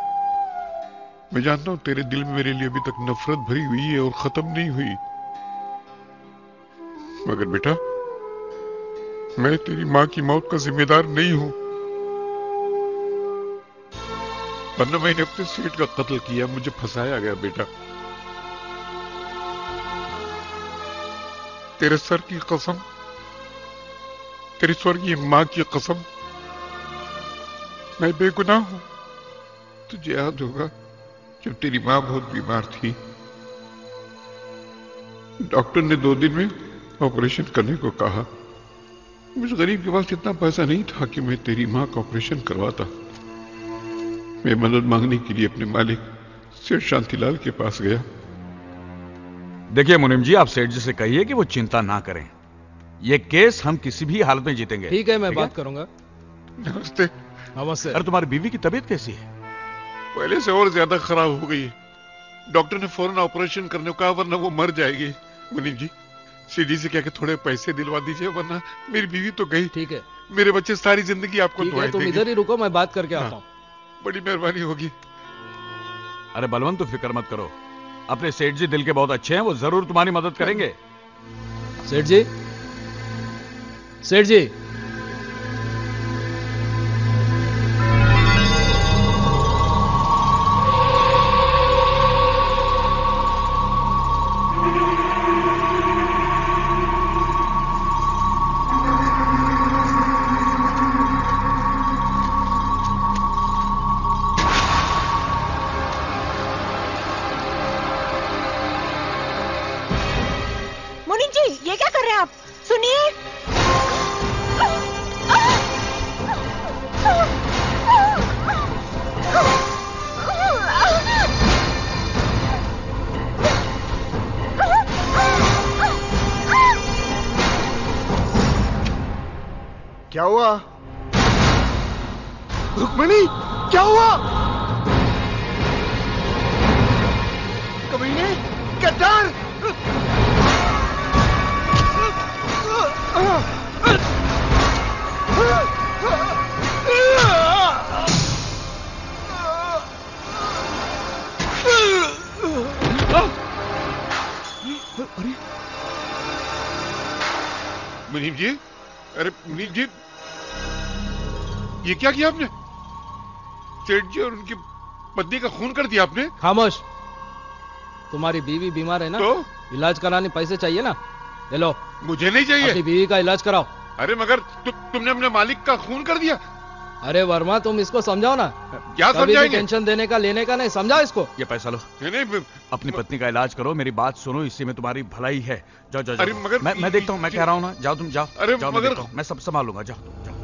मैं जानता हूं तेरे दिल में मेरे लिए अभी तक नफरत भरी हुई है और खत्म नहीं हुई, मगर बेटा मैं तेरी मां की मौत का जिम्मेदार नहीं हूं। वरना मैंने अपने सेठ का कत्ल किया, मुझे फंसाया गया बेटा। तेरे सर की कसम, तेरी स्वर्गीय मां की कसम, मैं बेगुनाह हूं। तुझे याद होगा जब तेरी मां बहुत बीमार थी, डॉक्टर ने 2 दिन में ऑपरेशन करने को कहा। मुझ गरीब के पास इतना पैसा नहीं था कि मैं तेरी मां का ऑपरेशन करवाता। मैं मदद मांगने के लिए अपने मालिक सेठ शांतिलाल के पास गया। देखिए मुनीम जी, आप सेठ जी से कहिए कि वो चिंता ना करें। ये केस हम किसी भी हालत में जीतेंगे। ठीक है, मैं बात करूंगा। नमस्ते। नमस्ते। अरे तुम्हारी बीवी की तबीयत कैसी है? पहले से और ज्यादा खराब हो गई है। डॉक्टर ने फौरन ऑपरेशन करने को कहा, वरना वो मर जाएगी। मुनीम जी, सेठ जी से क्या कि थोड़े पैसे दिलवा दीजिए, वरना मेरी बीवी तो गई। ठीक है। मेरे बच्चे सारी जिंदगी आपको दुआएं तुम देंगे। इधर ही रुको, मैं बात करके आता हूँ। बड़ी मेहरबानी होगी। अरे बलवंत, तो फिक्र मत करो, अपने सेठ जी दिल के बहुत अच्छे हैं, वो जरूर तुम्हारी मदद करेंगे। सेठ जी, सेठ जी। क्या हुआ? रुक्मिणी, क्या हुआ? कमीने, गद्दार! मुनीम जी, अरे मुनीम जी, ये क्या किया आपने? सेठ जी और उनकी पत्नी का खून कर दिया आपने? खामोश। तुम्हारी बीवी बीमार है ना, तो इलाज कराने पैसे चाहिए ना, ले लो। मुझे नहीं चाहिए। अपनी बीवी का इलाज कराओ। अरे मगर तुमने अपने मालिक का खून कर दिया। अरे वर्मा, तुम इसको समझाओ ना। क्या समझाएंगे? टेंशन देने का लेने का नहीं, समझाओ इसको। ये पैसा लो। नहीं, अपनी पत्नी का इलाज करो, मेरी बात सुनो, इसी में तुम्हारी भलाई है। जाओ जाओ, अरे मगर मैं देखता हूँ, मैं कह रहा हूँ ना, जाओ तुम जाओ। अरे जाओ, मगर मैं सब संभालूंगा, जाओ जाओ।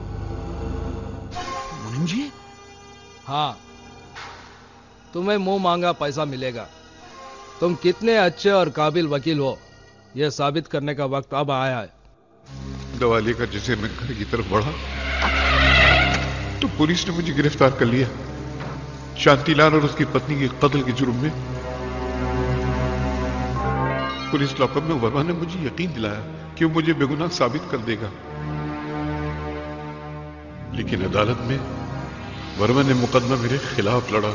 मुनीम जी? हाँ, तुम्हें मुंह मांगा पैसा मिलेगा। तुम कितने अच्छे और काबिल वकील हो, यह साबित करने का वक्त अब आया है। दवा लेकर जैसे मैं घर की तरफ बढ़ा तो पुलिस ने मुझे गिरफ्तार कर लिया, शांतिलाल और उसकी पत्नी के कत्ल के जुर्म में। पुलिस लॉकअप में वर्मा ने मुझे यकीन दिलाया कि वो मुझे बेगुनाह साबित कर देगा, लेकिन अदालत में वर्मा ने मुकदमा मेरे खिलाफ लड़ा।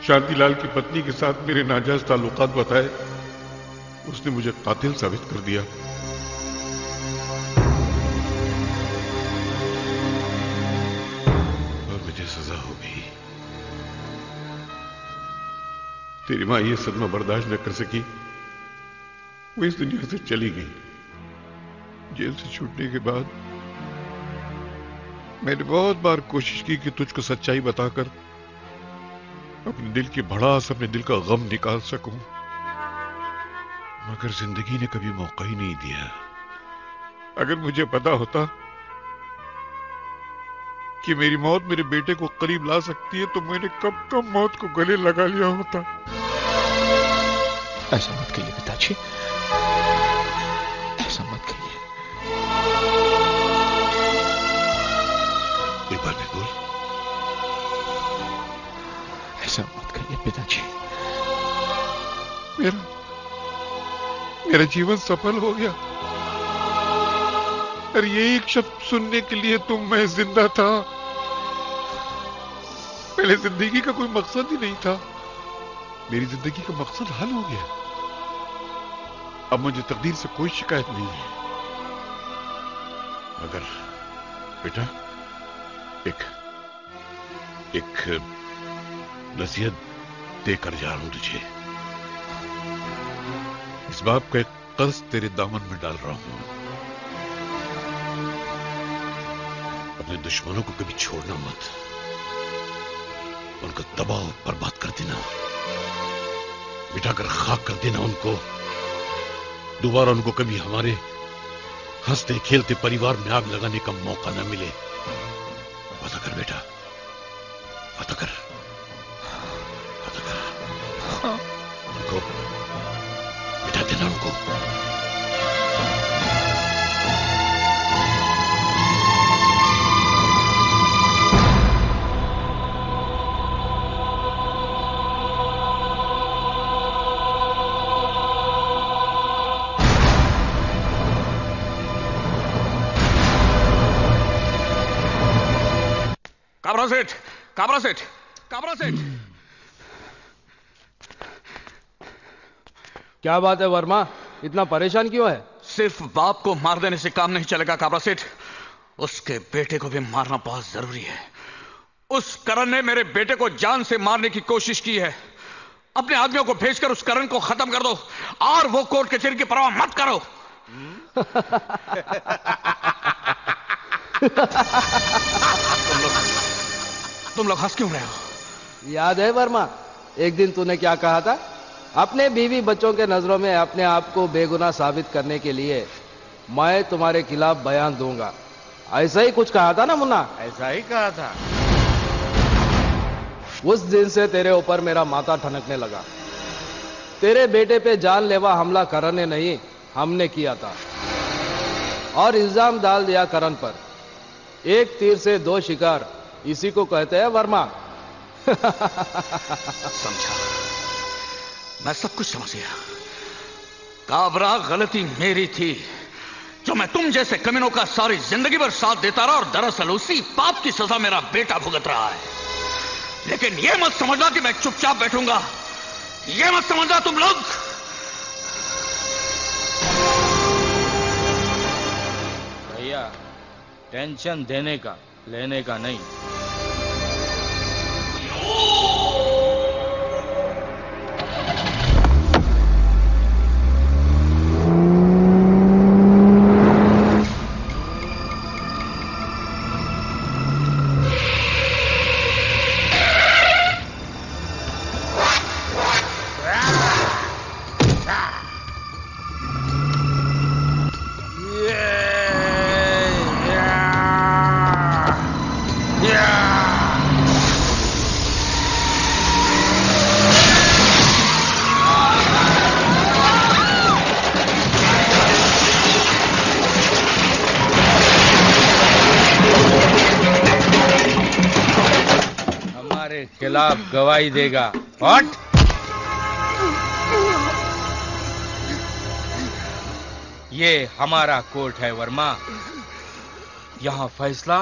शांतिलाल की पत्नी के साथ मेरे नाजायज ताल्लुकात बताए उसने मुझे कातिल साबित कर दिया। और मुझे सजा हो गई। तेरी मां ये सदमा बर्दाश्त न कर सकी, वो इस दुनिया से चली गई। जेल से छूटने के बाद मैंने बहुत बार कोशिश की कि तुझको सच्चाई बताकर अपने दिल की भड़ास, अपने दिल का गम निकाल सकूं, मगर जिंदगी ने कभी मौका ही नहीं दिया। अगर मुझे पता होता कि मेरी मौत मेरे बेटे को करीब ला सकती है तो मैंने कब कब मौत को गले लगा लिया होता। ऐसा मत कहिए पिताजी, ऐसा मत कहिए। एक बार भी बोल। ऐसा मत कहिए पिताजी। मेरा जीवन सफल हो गया और ये एक शब्द सुनने के लिए तुम मैं जिंदा था। पहले जिंदगी का कोई मकसद ही नहीं था, मेरी जिंदगी का मकसद हल हो गया। अब मुझे तकदीर से कोई शिकायत नहीं है। मगर बेटा एक नसीहत देकर जा रहा हूं तुझे। इस बाप का एक कर्ज तेरे दामन में डाल रहा हूं। अपने दुश्मनों को कभी छोड़ना मत, उनको तबाह और बर्बाद कर देना, मिटाकर खाक कर देना उनको। दोबारा उनको कभी हमारे हंसते खेलते परिवार में आग लगाने का मौका न मिले। पता कर बेटा, पता कर, पता कर। उनको मिटा देना उनको। काबरा सेठ। क्या बात है वर्मा, इतना परेशान क्यों है? सिर्फ बाप को मार देने से काम नहीं चलेगा काबरा सेठ, उसके बेटे को भी मारना बहुत जरूरी है। उस करण ने मेरे बेटे को जान से मारने की कोशिश की है। अपने आदमियों को भेजकर उस करण को खत्म कर दो और वो कोर्ट कचहरी की परवाह मत करो। तुम लोग हंस क्यों रहे हो? याद है वर्मा, एक दिन तूने क्या कहा था? अपने बीवी बच्चों के नजरों में अपने आप को बेगुनाह साबित करने के लिए मैं तुम्हारे खिलाफ बयान दूंगा। ऐसा ही कुछ कहा था ना मुन्ना? ऐसा ही कहा था। उस दिन से तेरे ऊपर मेरा माथा ठनकने लगा। तेरे बेटे पे जानलेवा हमला करण ने नहीं, हमने किया था और इल्जाम डाल दिया करण पर। एक तीर से दो शिकार, इसी को कहते हैं वर्मा। समझा, मैं सब कुछ समझ गया। काबरा, गलती मेरी थी जो मैं तुम जैसे कमीनों का सारी जिंदगी भर साथ देता रहा और दरअसल उसी पाप की सजा मेरा बेटा भुगत रहा है। लेकिन यह मत समझना कि मैं चुपचाप बैठूंगा, यह मत समझना तुम लोग। भैया, टेंशन देने का, लेने का नहीं। खिलाफ गवाही देगा। हट! ये हमारा कोर्ट है वर्मा, यहां फैसला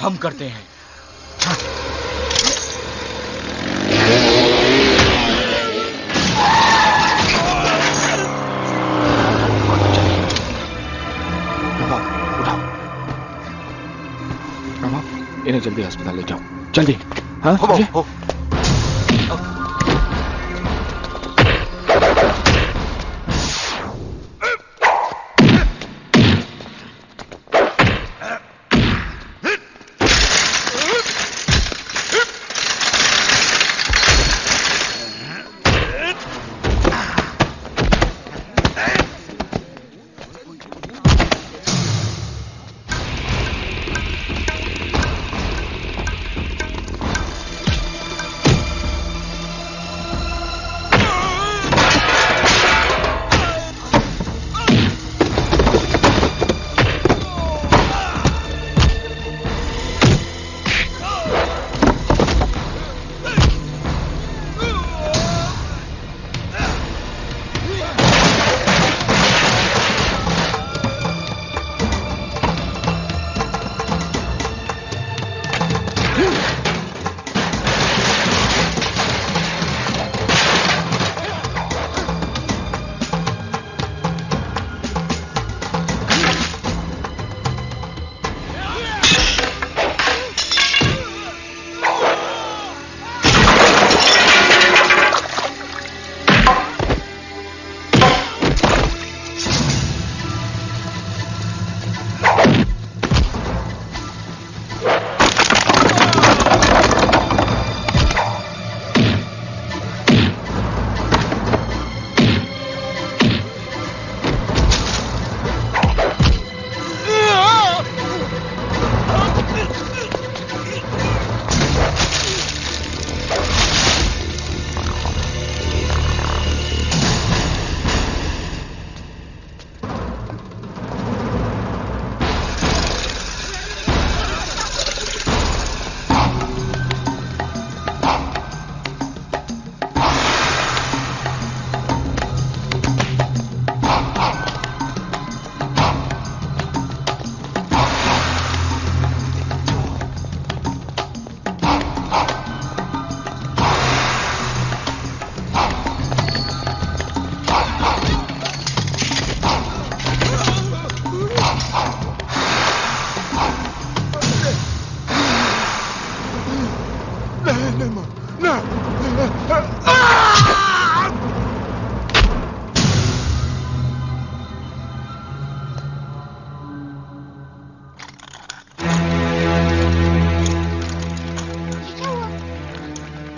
हम करते हैं। उठाओ। अब इन्हें जल्दी अस्पताल ले जाओ, जल्दी। हाँ हो।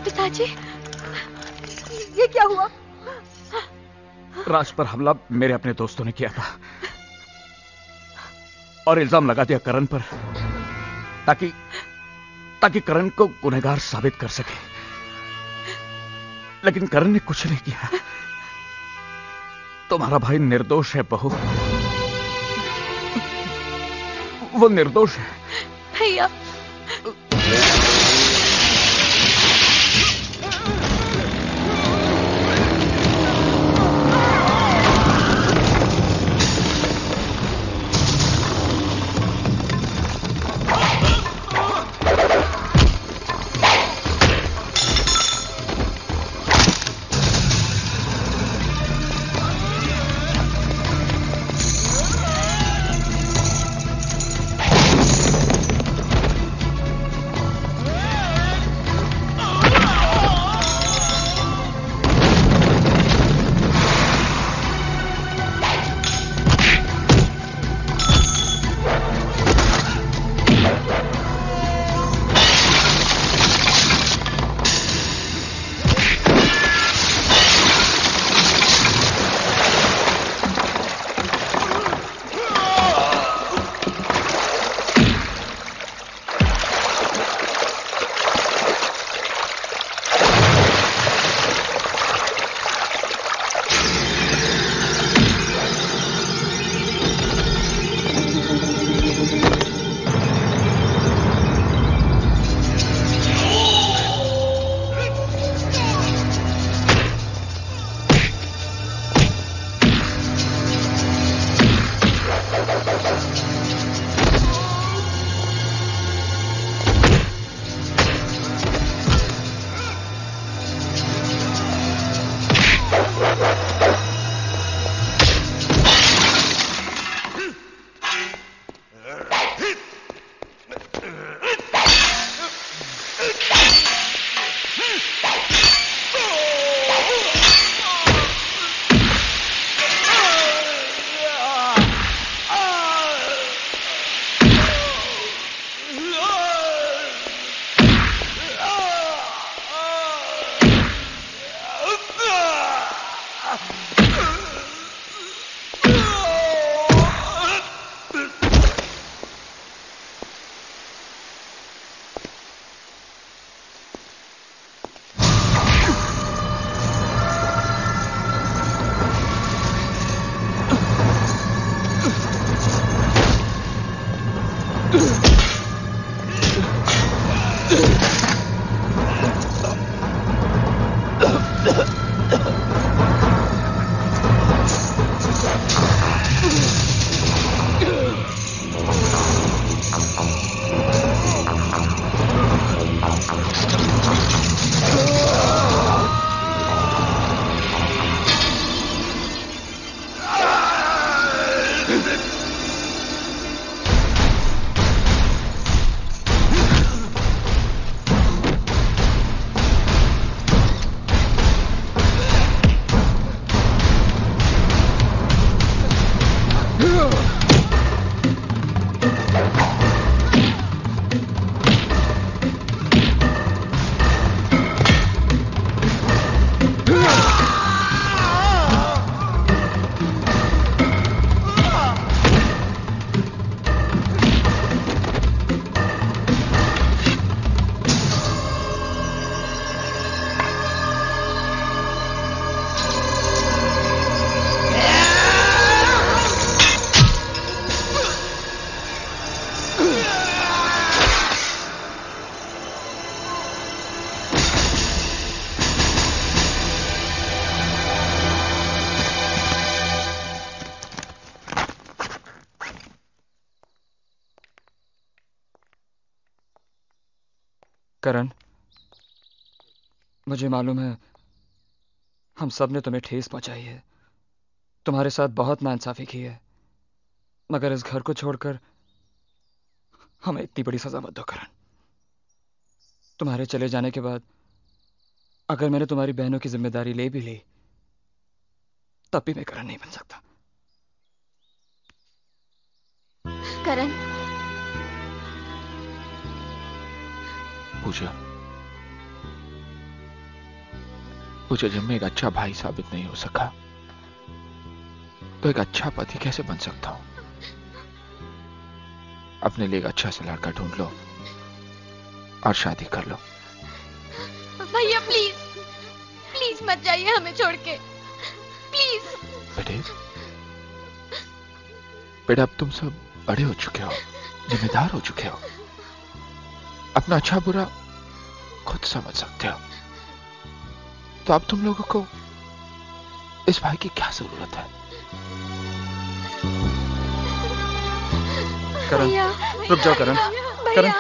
पिताजी, ये क्या हुआ? राज पर हमला मेरे अपने दोस्तों ने किया था और इल्जाम लगा दिया करण पर, ताकि करण को गुनहगार साबित कर सके। लेकिन करण ने कुछ नहीं किया। तुम्हारा भाई निर्दोष है बहू, वो निर्दोष है। भैया, करण, मुझे मालूम है हम सब ने तुम्हें ठेस पहुंचाई है, तुम्हारे साथ बहुत नाइंसाफी की है, मगर इस घर को छोड़कर हमें इतनी बड़ी सजा मत दो करण। तुम्हारे चले जाने के बाद अगर मैंने तुम्हारी बहनों की जिम्मेदारी ले भी ली तब भी मैं करण नहीं बन सकता। करण, पूजा, जब मैं एक अच्छा भाई साबित नहीं हो सका तो एक अच्छा पति कैसे बन सकता हूं? अपने लिए एक अच्छा सा लड़का ढूंढ लो और शादी कर लो। भैया प्लीज प्लीज मत जाइए हमें छोड़ के, प्लीज। बेटा अब तुम सब बड़े हो चुके हो, जिम्मेदार हो चुके हो, अपना अच्छा बुरा खुद समझ सकते हो, तो अब तुम लोगों को इस भाई की क्या जरूरत है? करण, रुक जाओ करण, करण।